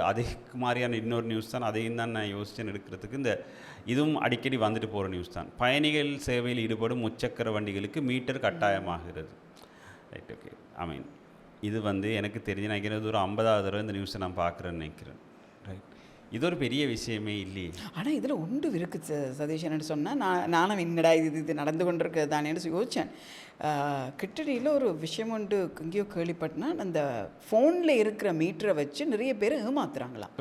அதே மாதிரியான இன்னொரு நியூஸ் தான், அதையும் தான் நான் யோசிச்சேன் எடுக்கிறதுக்கு. இதுவும் அடிக்கடி வந்துட்டு போகிற நியூஸ் தான். பயணிகள் சேவையில் ஈடுபடும் முச்சக்கர வண்டிகளுக்கு மீட்டர் கட்டாயமாகிறது. Right, okay. இது எனக்கு தெரிஞ்சு நினைக்கிறது ஒரு 50வது தடவை இந்த நியூஸை நான் பார்க்குறேன்னு நினைக்கிறேன். ரைட், இது ஒரு பெரிய விஷயமே இல்லையே. ஆனால் இதில் ஒன்று இருக்குது சதீஷ், என்னென்னு சொன்னால் நானும் என்னடா இது நடந்து கொண்டிருக்கிறது தானேன்னு யோசித்தேன். கிட்டடியில் ஒரு விஷயம் ஒன்று எங்கேயோ கேள்விப்பட்டனா, அந்த ஃபோனில் இருக்கிற மீட்டரை வச்சு நிறைய பேர் ஏமாத்துறாங்களாம்.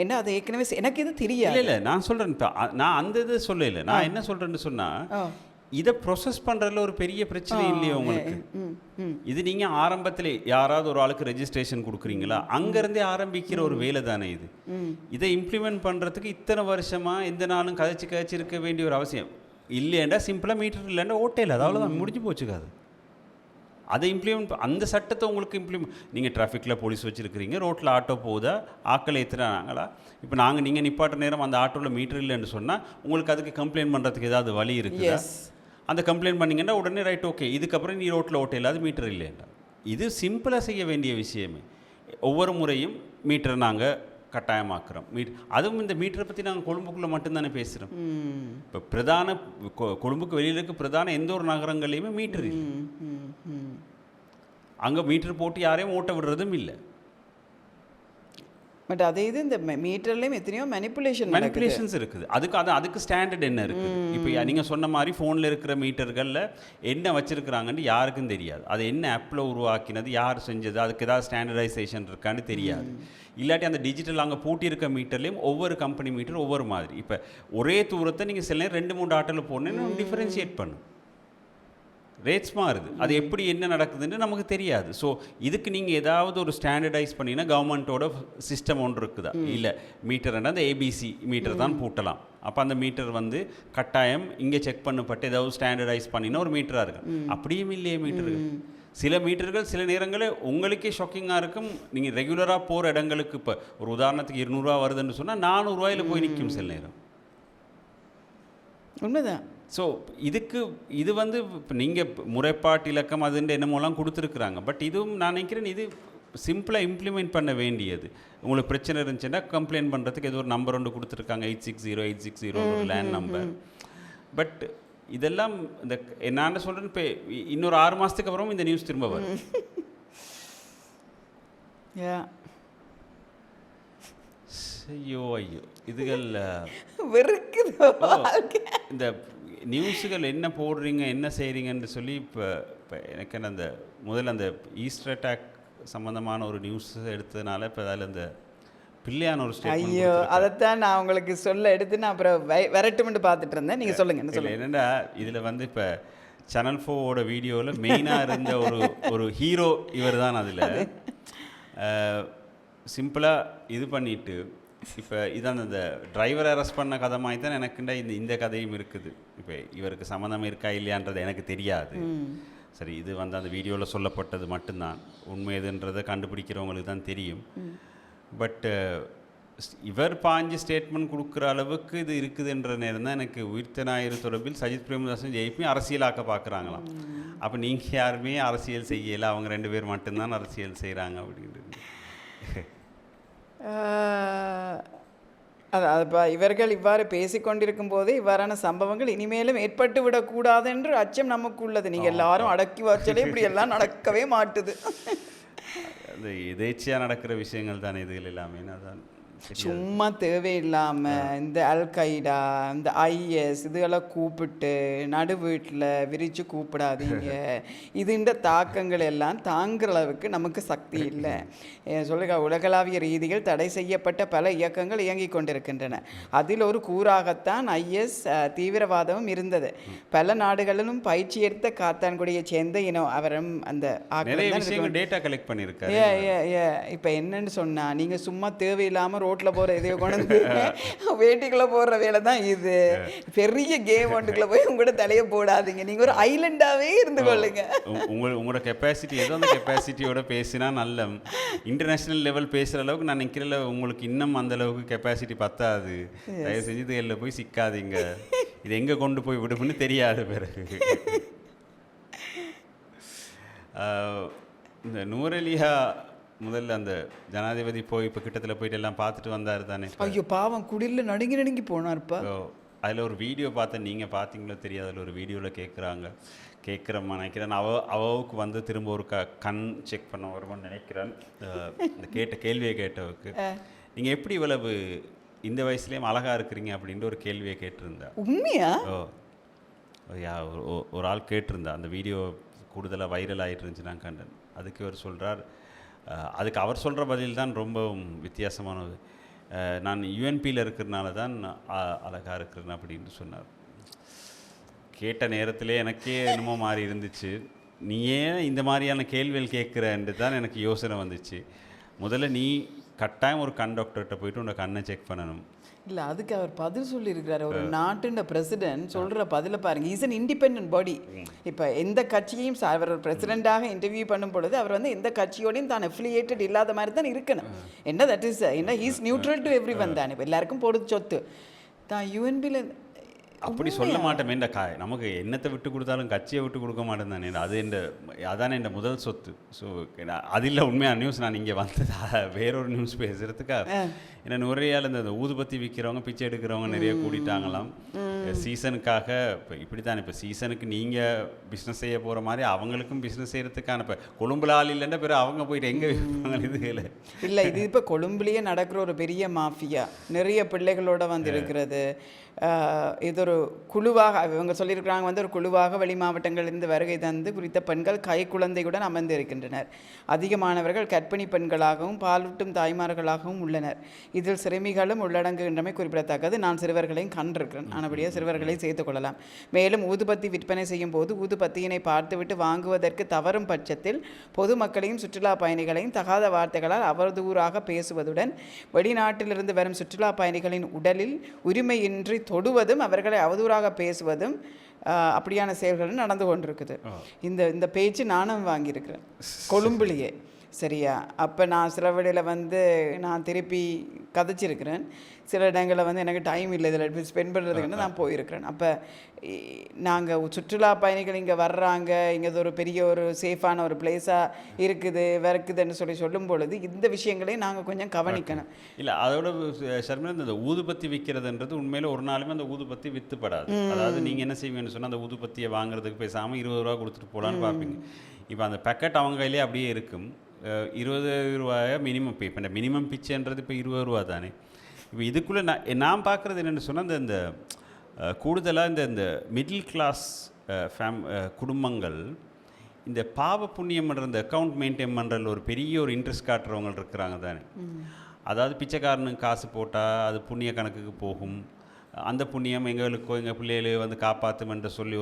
ஏன்னா அது ஏற்கனவே எனக்கு இது தெரியாது. இல்லை நான் சொல்கிறேன், இப்போ நான் அந்த இது சொல்லலை. நான் என்ன சொல்கிறேன்னு சொன்னால், இதை ப்ரொசஸ் பண்ணுறதுல ஒரு பெரிய பிரச்சனை இல்லையே உங்களுக்கு. இது நீங்கள் ஆரம்பத்தில் யாராவது ஒரு ஆளுக்கு ரெஜிஸ்ட்ரேஷன் கொடுக்குறீங்களா, அங்கேருந்தே ஆரம்பிக்கிற ஒரு வேலை தானே இது. இதை இம்ப்ளிமெண்ட் பண்ணுறதுக்கு இத்தனை வருஷமாக எந்த நாளும் கதைச்சு இருக்க வேண்டிய ஒரு அவசியம் இல்லையாண்டா. சிம்பிளாக மீட்டர் இல்லைண்டா ஓட்டையில் அது அவ்வளோதான், முடிஞ்சு போச்சுக்காது. அதை அந்த சட்டத்தை உங்களுக்கு நீங்கள் டிராஃபிக்கில் போலீஸ் வச்சுருக்கிறீங்க, ரோட்டில் ஆட்டோ போகுதா, ஆக்களை ஏற்றுறாங்களா. இப்போ நீங்கள் நிப்பாட்ட நேரம் அந்த ஆட்டோவில் மீட்டர் இல்லைன்னு சொன்னால் உங்களுக்கு அதுக்கு கம்ப்ளைண்ட் பண்ணுறதுக்கு ஏதாவது வழி இருக்குதா? அந்த கம்ப்ளைண்ட் பண்ணிங்கன்னா உடனே ரைட், ஓகே, இதுக்கப்புறம் நீ ரோட்டில் ஓட்ட இல்லாத மீட்டர் இல்லைண்டா. இது சிம்பிளாக செய்ய வேண்டிய விஷயமே. ஒவ்வொரு முறையும் மீட்டரை நாங்கள் கட்டாயமாக்குறோம். அதுவும் இந்த மீட்டரை பற்றி நாங்கள் கொழும்புக்குள்ளே மட்டும்தானே பேசுகிறோம். இப்போ பிரதான கொழும்புக்கு வெளியில் இருக்க பிரதான எந்த ஒரு நகரங்கள்லையுமே மீட்டர் இல்லை. அங்கே மீட்டர் போட்டு யாரையும் ஓட்ட விடுறதும் இல்லை. பட் அதே இது இந்த மீட்டர்லேயும் எத்தனையோ மேனிப்புலேஷன்ஸ் இருக்குது. அதுக்கு ஸ்டாண்டர்ட் என்ன இருக்குது. இப்போ நீங்கள் சொன்ன மாதிரி ஃபோனில் இருக்கிற மீட்டர்களில் என்ன வச்சுருக்குறாங்கன்னு யாருக்கும் தெரியாது. அது என்ன ஆப்பில் உருவாக்கினது, யார் செஞ்சது, அதுக்கு ஏதாவது ஸ்டாண்டர்டைசேஷன் இருக்கான்னு தெரியாது. இல்லாட்டி அந்த டிஜிட்டல் அங்கே பூட்டியிருக்க மீட்டர்லேயும் ஒவ்வொரு கம்பெனி மீட்டர் ஒவ்வொரு மாதிரி. இப்போ ஒரே தூரத்தை நீங்கள் சில நேரம் 2-3 ஆட்டோவில் போனேன்னு டிஃபரன்ஷியேட் பண்ணும், ரேட்ஸ் மாறுது. அது எப்படி என்ன நடக்குதுன்னு நமக்கு தெரியாது. ஸோ இதுக்கு நீங்கள் ஏதாவது ஒரு ஸ்டாண்டர்டைஸ் பண்ணிங்கன்னா கவர்மெண்ட்டோட சிஸ்டம் ஒன்று இருக்குதா, இல்லை மீட்டர்னா அந்த ஏபிசி மீட்டர் தான் பூட்டலாம். அப்போ அந்த மீட்டர் கட்டாயம் இங்கே செக் பண்ணப்பட்டு ஏதாவது ஸ்டாண்டர்டைஸ் பண்ணினா ஒரு மீட்டராக இருக்கும். அப்படியும் இல்லையே மீட்டர்கள். சில மீட்டர்கள் சில நேரங்களில் உங்களுக்கே ஷாக்கிங்காக இருக்கும். நீங்கள் ரெகுலராக போகிற இடங்களுக்கு இப்போ ஒரு உதாரணத்துக்கு 200 ரூபா வருதுன்னு சொன்னால் 400 ரூபாயில் போய் நிற்கும் சில நேரம். உண்மைதான். ஸோ இது இப்போ நீங்கள் முறைப்பாட்டு இலக்கம் அதுன்ற என்னமோலாம் கொடுத்துருக்குறாங்க. பட் இதுவும் நான் நினைக்கிறேன் இது சிம்பிளாக இம்ப்ளிமெண்ட் பண்ண வேண்டியது. உங்களுக்கு பிரச்சனை இருந்துச்சுன்னா கம்ப்ளைண்ட் பண்ணுறதுக்கு ஏதோ ஒரு நம்பர் ஒன்று கொடுத்துருக்காங்க, 860 ஒரு லேண்ட் நம்பர். பட் இதெல்லாம் இந்த நான் சொல்கிறேன், இப்போ இன்னொரு 6 மாதத்துக்கு அப்புறம் இந்த நியூஸ் திரும்ப வரும். ஐயோ இதுகள் இந்த நியூஸுகள் என்ன போடுறீங்க என்ன செய்கிறீங்கன்னு சொல்லி இப்போ எனக்கு அந்த முதல்ல அந்த ஈஸ்டர் அட்டாக் சம்மந்தமான ஒரு நியூஸ் எடுத்ததுனால இப்போ அதில் இந்த பிள்ளையான ஒரு ஸ்டேட்மெண்ட் ஐயோ அதைத்தான் நான் உங்களுக்கு சொல்ல எடுத்து நான் அப்புறம் விரட்டுமெண்டு பார்த்துட்டு இருந்தேன். நீங்கள் சொல்லுங்கள் என்ன சொல்லுங்கள். என்னென்னா இதில் வந்து இப்போ சேனல் 4ஓட வீடியோவில் மெயினாக இருந்த ஒரு ஹீரோ இவர் தான். அதில் சிம்பிளாக இது பண்ணிட்டு இப்போ இதான் இந்த டிரைவரை அரெஸ்ட் பண்ண கதை மாதிரி தான் எனக்குண்டா இந்த கதையும் இருக்குது. இப்போ இவருக்கு சம்மந்தம் இருக்கா இல்லையான்றது எனக்கு தெரியாது. சரி, இது வந்து அந்த வீடியோவில் சொல்லப்பட்டது மட்டும்தான், உண்மை எதுன்றதை கண்டுபிடிக்கிறவங்களுக்கு தான் தெரியும். பட் இவர் பாஞ்சு ஸ்டேட்மெண்ட் கொடுக்குற அளவுக்கு இது இருக்குதுன்ற நேரம் தான் எனக்கு உயிர்த்த ஞாயிறு தொடர்பில் சஜித் பிரேமதாசன் ஜெயிப்பையும் அரசியலாக்க பார்க்குறாங்களாம். அப்போ நீங்கள் யாருமே அரசியல் செய்யலை, அவங்க 2 பேர் மட்டும்தான் அரசியல் செய்கிறாங்க அப்படின்றது. இப்போ இவர்கள் இவ்வாறு பேசிக்கொண்டிருக்கும் போது இவ்வாறான சம்பவங்கள் இனிமேலும் ஏற்பட்டு விடக்கூடாது என்று அச்சம் நமக்கு உள்ளது. நீங்கள் எல்லாரும் அடக்கி வச்சாலே இப்படி எல்லாம் நடக்கவே மாட்டுது. அது எதேச்சியாக நடக்கிற விஷயங்கள் தான் இதுகள் எல்லாமே. அதான் சும்மா தேவையில்லாமல் இந்த அல்கைடா இந்த IS இதுகளை கூப்பிட்டு நடு வீட்டில் விரித்து கூப்பிடாதீங்க. இதுன்ற தாக்கங்கள் எல்லாம் தாங்குற அளவுக்கு நமக்கு சக்தி இல்லை. சொல்லுங்க, உலகளாவிய ரீதியில் தடை செய்யப்பட்ட பல இயக்கங்கள் இயங்கிக் கொண்டிருக்கின்றன. அதில் ஒரு கூறாகத்தான் IS தீவிரவாதமும் இருந்தது. பல நாடுகளிலும் பயிற்சி எடுத்த காத்தான்குடியை சேர்ந்த இனம் அவரும் அந்த டேட்டா கலெக்ட் பண்ணியிருக்காரு. இப்போ என்னன்னு சொன்னால், நீங்கள் சும்மா தேவையில்லாமல் ரோட்டில் போகிற இதையோ கொண்டு வேட்டிக்குள்ளே போடுற வேலை தான் இது. பெரிய கேம் ஒன்றுக்குள்ளே போய் உங்களோட தலையை போடாதீங்க. நீங்கள் ஒரு ஐலண்டாகவே இருந்து கொள்ளுங்க. உங்களோட கெப்பாசிட்டி ஏதோ அந்த கெப்பாசிட்டியோட பேசினா நல்ல இன்டர்நேஷ்னல் லெவல் பேசுகிற அளவுக்கு நான் நிற்கிறல. உங்களுக்கு இன்னும் அந்த அளவுக்கு கெப்பாசிட்டி பத்தாது. தயவு செஞ்சு இதில் போய் சிக்காதீங்க. இது எங்கே கொண்டு போய் விடுமுன்னு தெரியாது. பிறகு இந்த நூரெலியா முதல்ல அந்த ஜனாதிபதி போய் இப்போ கிட்டத்தில் போயிட்டு எல்லாம் பார்த்துட்டு வந்தார் தானே. ஐயோ பாவம், குடியில் நடுங்கி போனார்ப்பா. அதில் ஒரு வீடியோ பார்த்தேன், நீங்கள் பார்த்தீங்களோ தெரியாது. அதில் ஒரு வீடியோவில் கேட்குறம்மா நினைக்கிறேன். அவவுக்கு வந்து திரும்ப ஒரு கண் செக் பண்ண வருமானு நினைக்கிறேன். இந்த கேள்வியை கேட்டவுக்கு, நீங்கள் எப்படி இவ்வளவு இந்த வயசுலேயும் அழகாக இருக்கிறீங்க அப்படின்ட்டு ஒரு கேள்வியை கேட்டிருந்தா. உண்மையா? ஒரு ஆள் கேட்டிருந்தா. அந்த வீடியோ கூடுதலாக வைரல் ஆகிட்டு இருந்துச்சு, நான் கண்டேன். அதுக்கு அவர் சொல்கிறார், அதுக்கு அவர் சொல்கிற பதில் தான் ரொம்ப வித்தியாசமானது. நான் UNPயில் இருக்கிறதுனால தான் அழகாக இருக்கிறேன் அப்படின்னு சொன்னார். கேட்ட நேரத்திலே எனக்கே என்னமோ மாறி இருந்துச்சு. நீ ஏன் இந்த மாதிரியான கேள்விகள் கேட்குறன்ட்டு தான் எனக்கு யோசனை வந்துச்சு. முதல்ல நீ கட்டாயம் ஒரு கண் டாக்டர்கிட்ட போயிட்டு உன்னோட கண்ணை செக் பண்ணணும். இல்லை, அதுக்கு அவர் பதில் சொல்லியிருக்கிறார். ஒரு நாட்டுன்ற பிரசிடென்ட் சொல்கிற பதிலை பாருங்கள். இஸ் அன் இண்டிபெண்ட் பாடி. இப்போ எந்த கட்சியையும் அவர் பிரசிடெண்ட்டாக இன்டர்வியூ பண்ணும் பொழுது அவர் வந்து எந்த கட்சியோடையும் தான் அஃபிலியேட்டட் இல்லாத மாதிரி தான் இருக்கணும். என்ன தட் இஸ் என்ன he's neutral to every one தானே. இப்போ எல்லாருக்கும் போடுது சொத்து தான். UNPயில் அப்படி சொல்ல மாட்டோமே. இந்த நமக்கு என்னத்தை விட்டு கொடுத்தாலும் கட்சியை விட்டு கொடுக்க மாட்டேன் தானே. அது அதானே இந்த முதல் சொத்து. ஸோ அது இல்லை உண்மையான நியூஸ். நான் இங்கே வந்தது வேறொரு நியூஸ் பேசுகிறதுக்காக. ஏன்னா நுரையால் இந்த ஊதுபத்தி விற்கிறவங்க பிச்சை எடுக்கிறவங்க நிறைய கூட்டிட்டாங்களாம் சீசனுக்காக. இப்போ இப்படி தானே, இப்போ சீசனுக்கு நீங்கள் பிஸ்னஸ் செய்ய போகிற மாதிரி அவங்களுக்கும் பிஸ்னஸ் செய்கிறதுக்கான இப்போ கொழும்புல ஆள் இல்லைன்னா பிறகு அவங்க போயிட்டு எங்கே விற்பாங்க இதுகளை. இல்லை, இது இப்போ கொழும்புலேயே நடக்கிற ஒரு பெரிய மாஃபியா. நிறைய பிள்ளைகளோட வந்து இருக்கிறது. இது ஒரு குழுவாக இவங்க சொல்லியிருக்கிறாங்க, வந்து ஒரு குழுவாக வெளி மாவட்டங்களிலிருந்து வருகை தந்து குறித்த பெண்கள் கைக்குழந்தையுடன் அமர்ந்து இருக்கின்றனர். அதிகமானவர்கள் கர்ப்பிணி பெண்களாகவும் பாலூட்டும் தாய்மார்களாகவும் உள்ளனர். இதில் சிறுமிகளும் உள்ளடங்குகின்றமை குறிப்பிடத்தக்கது. நான் சிறுவர்களையும் கண்டிருக்கிறேன். ஆனபடியாக சிறுவர்களை சேர்த்துக் கொள்ளலாம். மேலும் ஊதுபத்தி விற்பனை செய்யும் போது ஊதுபத்தியினை பார்த்துவிட்டு வாங்குவதற்கு தவறும் பட்சத்தில் பொதுமக்களையும் சுற்றுலா பயணிகளையும் தகாத வார்த்தைகளால் அவதூறாக பேசுவதுடன் வெளிநாட்டிலிருந்து வரும் சுற்றுலா பயணிகளின் உடலில் உரிமையின்றி தொடுவதும் அவர்களை அவதூறாக பேசுவதும் அப்படியான செயல்கள் நடந்து கொண்டிருக்குது. இந்த பேச்சு நானும் வாங்கியிருக்கிறேன் கொழும்புலேயே. சரியா? அப்போ நான் சில வேளையில் வந்து நான் திருப்பி கதைச்சிருக்கிறேன். சில இடங்களில் வந்து எனக்கு டைம் இல்லை இதில் ஸ்பெண்ட் பண்ணுறதுக்குன்னு நான் போயிருக்கிறேன். அப்போ நாங்கள் சுற்றுலா பயணிகள் இங்கே வர்றாங்க, இங்கே ஒரு பெரிய ஒரு சேஃபான ஒரு பிளேஸாக இருக்குதுன்னு சொல்லும் பொழுது இந்த விஷயங்களையும் நாங்கள் கொஞ்சம் கவனிக்கணும். இல்லை, அதோட ஷர்மிளா, இந்த ஊதுபத்தி விற்கிறதுன்றது உண்மையில் ஒரு நாளுமே அந்த ஊதுபத்தி விற்றுப்படாது. அதாவது நீங்கள் என்ன செய்வீங்கன்னு சொன்னால், அந்த ஊதுபத்தியை வாங்குறதுக்கு பேசாமல் 20 ரூபா கொடுத்துட்டு போகலான்னு பார்ப்பீங்க. இப்போ அந்த பேக்கெட் அவங்க கையிலே அப்படியே இருக்கும். 20 ரூபாயா மினிமம் பே பண்ண. மினிமம் பிச்சைன்றது இப்போ 20 ரூபா தானே. இப்போ இதுக்குள்ளே நான் பார்க்குறது என்னென்னு சொன்னால், இந்த கூடுதலாக இந்த மிடில் கிளாஸ் குடும்பங்கள் இந்த பாவ புண்ணியம் பண்ணுற இந்த அக்கௌண்ட் மெயின்டைன் பண்ணுறதுல ஒரு பெரிய ஒரு இன்ட்ரெஸ்ட் காட்டுறவங்க இருக்கிறாங்க தானே. அதாவது பிச்சைக்காரனுக்கு காசு போட்டால் அது புண்ணிய கணக்குக்கு போகும், அந்த புண்ணியம் எங்களுக்கோ எங்கள் பிள்ளைகளை வந்து காப்பாற்றுமென்ற சொல்லி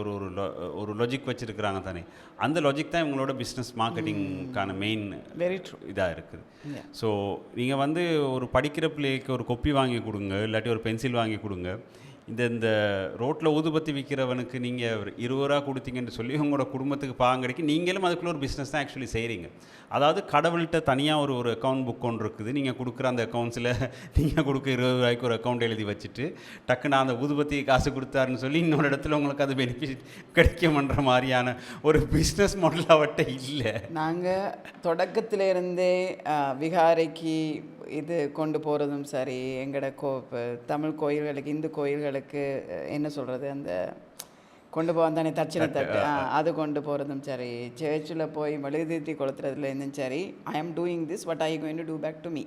ஒரு லாஜிக் வச்சுருக்கிறாங்க தானே. அந்த லாஜிக் தான் இவங்களோட பிஸ்னஸ் மார்க்கெட்டிங்கான மெயின் வெரி ட்ரூ இதாக இருக்குது. ஸோ நீங்கள் வந்து ஒரு படிக்கிற பிள்ளைக்கு ஒரு கொப்பி வாங்கி கொடுங்க, இல்லாட்டி ஒரு பென்சில் வாங்கி கொடுங்க. இந்த ரோட்டில் ஊதுபத்தி விற்கிறவனுக்கு நீங்கள் 20 ரூபா கொடுத்தீங்கன்னு சொல்லி உங்களோட குடும்பத்துக்கு பாகம் கிடைக்கும். நீங்களும் அதுக்குள்ள ஒரு பிஸ்னஸ் தான் ஆக்சுவலி செய்கிறீங்க. அதாவது கடவுள்கிட்ட தனியாக ஒரு அக்கௌண்ட் புக் ஒன்று இருக்குது. நீங்கள் கொடுக்குற அந்த அக்கௌண்ட்ஸில் நீங்கள் கொடுக்க 20 ரூபாய்க்கு ஒரு அக்கௌண்ட் எழுதி வச்சுட்டு டக்குன்னு அந்த ஊதுபத்தி காசு கொடுத்தாருன்னு சொல்லி இன்னொரு இடத்துல உங்களுக்கு அது பெனிஃபிட் கிடைக்கும்ன்ற மாதிரியான ஒரு பிஸ்னஸ் மாடல் அவட்ட இல்லை. நாங்கள் தொடக்கத்திலேருந்தே விகாரைக்கு இது கொண்டு போகிறதும் சரி, எங்களோட தமிழ் கோயில்களுக்கு இந்து கோயில்களுக்கு என்ன சொல்கிறது, அந்த கொண்டு போவான் தானே தட்சிணை தட்டு, அது கொண்டு போகிறதும் சரி, சர்ச்சில் போய் மெழுகுதீர்த்தி கொளுத்துறதுலேருந்தும் சரி, I am doing this, what I going to do back to me.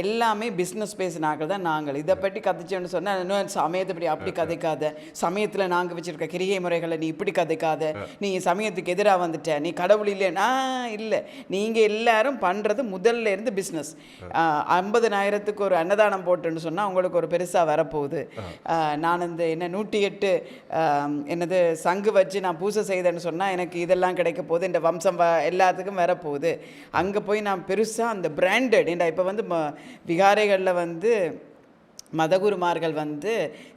எல்லாமே பிஸ்னஸ் பேசினாக்கள் தான் நாங்கள். இதை பற்றி கதைச்சோன்னு சொன்னால் இன்னும் சமயத்தை பற்றி அப்படி கதைக்காத, சமயத்தில் நாங்கள் வச்சுருக்க கிரிகை முறைகளை நீ இப்படி கதைக்காத, நீ சமயத்துக்கு எதிராக வந்துட்ட, நீ கடவுள் இல்லைன்னா இல்லை. நீங்கள் எல்லாரும் பண்ணுறது முதல்ல இருந்து பிஸ்னஸ். 50,000க்கு ஒரு அன்னதானம் போட்டுன்னு சொன்னால் உங்களுக்கு ஒரு பெருசாக வரப்போகுது. நான் இந்த 108 என்னது சங்கு வச்சு நான் பூசை செய்தேன்னு சொன்னால் எனக்கு இதெல்லாம் கிடைக்க போகுது, இந்த வம்சம் எல்லாத்துக்கும் வரப்போகுது. அங்கே போய் நான் பெருசாக அந்த பிராண்டட் இப்போ வந்து விகாரைகளில் வந்து மதகுருமார்கள் வந்து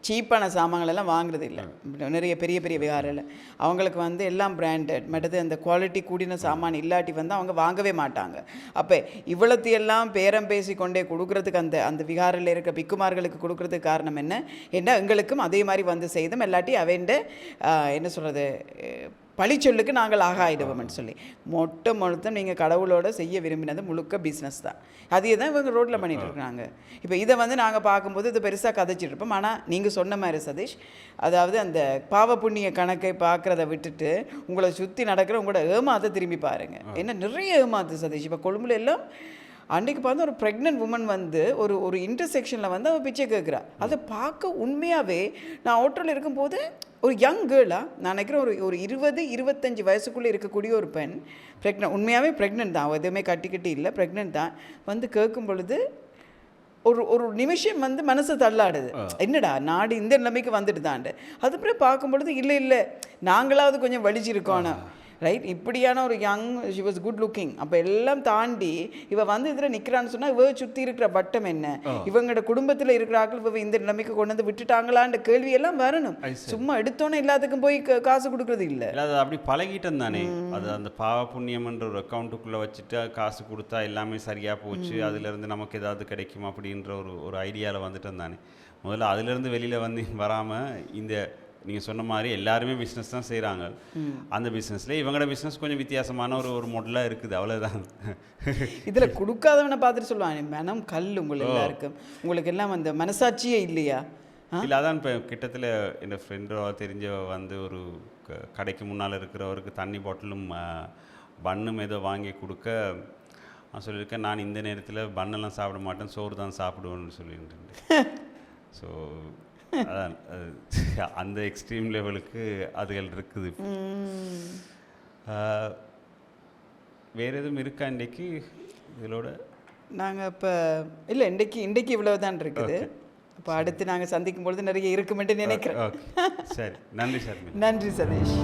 சீப்பான சாமான்களெல்லாம் வாங்குறது இல்லை. நிறைய பெரிய பெரிய விகாரையில் அவங்களுக்கு வந்து எல்லாம் பிராண்டட், மற்றது அந்த குவாலிட்டி கூடின சாமான் இல்லாட்டி வந்து அவங்க வாங்கவே மாட்டாங்க. அப்போ இவ்வளத்தையெல்லாம் பேரம் பேசி கொண்டே கொடுக்குறதுக்கு அந்த விகாரையில் இருக்க பிக்குமார்களுக்கு கொடுக்குறதுக்கு காரணம் என்ன, எங்களுக்கும் அதே மாதிரி வந்து செய்தோம், இல்லாட்டி அவன்ட என்ன சொல்கிறது பழிச்சொல்லுக்கு நாங்கள் ஆகாயிடுவோம்னு சொல்லி மொத்தம் நீங்கள் கடவுளோட செய்ய விரும்பினது முழுக்க பிஸ்னஸ் தான். அதே தான் இவங்க ரோட்டில் பண்ணிகிட்டு இருக்காங்க. இப்போ இதை வந்து நாங்கள் பார்க்கும்போது இது பெருசாக கதைச்சிட்டு இருப்போம். ஆனால் நீங்கள் சொன்ன மாதிரி சதீஷ், அதாவது அந்த பாவ புண்ணிய கணக்கை பார்க்குறத விட்டுட்டு உங்களை சுற்றி நடக்கிற உங்களோட ஏமாத்தை திரும்பி பாருங்கள். என்ன நிறைய ஏமாத்து சதீஷ். இப்போ கொழும்புல எல்லாம் அன்றைக்கு பார்த்து ஒரு ப்ரெக்னென்ட் உமன் வந்து ஒரு இன்டர்செக்ஷனில் வந்து அவள் பிச்சை கேட்குறா. அதை பார்க்க உண்மையாகவே நான் ஹோட்டலில் இருக்கும்போது ஒரு யங் கேர்ளாக நான் நினைக்கிறேன் ஒரு 20-25 வயசுக்குள்ளே இருக்கக்கூடிய ஒரு பெண் ப்ரெக்னென்ட், உண்மையாகவே ப்ரெக்னென்ட் தான், அவள் எதுவுமே கட்டி இல்லை, ப்ரெக்னென்ட் தான். வந்து கேட்கும் பொழுது ஒரு நிமிஷம் வந்து மனசு தள்ளாடுது. என்னடா நாடு இந்த நிலைமைக்கு வந்துட்டு தாண்டு. அதுக்கப்புறம் பார்க்கும் பொழுது இல்லை நாங்களாவது கொஞ்சம் வலிச்சிருக்கோம் ரைட். இப்படியான ஒரு young, she was good looking. அப்போ எல்லாம் தாண்டி இவள் வந்து இதில் நிற்கிறான்னு சொன்னால் இவ சுற்றி இருக்கிற வட்டம் என்ன, இவங்களோட குடும்பத்தில் இருக்கிற ஆட்கள் இவ இந்த நிலைமைக்கு கொண்டு வந்து விட்டுட்டாங்களான்ற கேள்வியெல்லாம் வரணும். சும்மா எடுத்தோன்னே எல்லாத்துக்கும் போய் காசு கொடுக்குறது இல்லை. அது அப்படி பழகிட்டேன் தானே. அது அந்த பாவ புண்ணியம்ன்ற ஒரு அக்கௌண்ட்டுக்குள்ளே வச்சுட்டு காசு கொடுத்தா எல்லாமே சரியாக போச்சு, அதுலேருந்து நமக்கு ஏதாவது கிடைக்கும் அப்படின்ற ஒரு ஐடியாவில் வந்துட்டேன் தானே. முதல்ல அதுலேருந்து வெளியில் வராமல் இந்த நீங்கள் சொன்ன மாதிரி எல்லாருமே பிஸ்னஸ் தான் செய்கிறாங்க. அந்த பிஸ்னஸில் இவங்களோட பிஸ்னஸ் கொஞ்சம் வித்தியாசமான ஒரு மாடலாக இருக்குது, அவ்வளோதான். இதில் கொடுக்காதவனை பார்த்துட்டு சொல்லுவாங்க மனம் கல் உங்களுக்கு எல்லாருக்கும், உங்களுக்கு எல்லாம் அந்த மனசாட்சியே இல்லையா? இல்லை, அதான் இப்போ கிட்டத்தில் என் ஃப்ரெண்டோ தெரிஞ்ச வந்து ஒரு கடைக்கு முன்னால் இருக்கிறவருக்கு தண்ணி பாட்டிலும் பன்னும் ஏதோ வாங்கி கொடுக்க நான் சொல்லியிருக்கேன், நான் இந்த நேரத்தில் பன்னெல்லாம் சாப்பிட மாட்டேன், சோறு தான் சாப்பிடுவேன்னு சொல்லிட்டு. ஸோ அதான் அந்த எக்ஸ்ட்ரீம் லெவலுக்கு அதுகள் இருக்குது. வேறு எதுவும் இருக்கா இன்றைக்கு இதோட? நாங்கள் இப்போ இல்லை இன்றைக்கு இவ்வளோ தான் இருக்குது. இப்போ அடுத்து நாங்கள் சந்திக்கும் பொழுது நிறைய இருக்குமென்று நினைக்கிறேன். சரி, நன்றி சார். நன்றி சதீஷ்.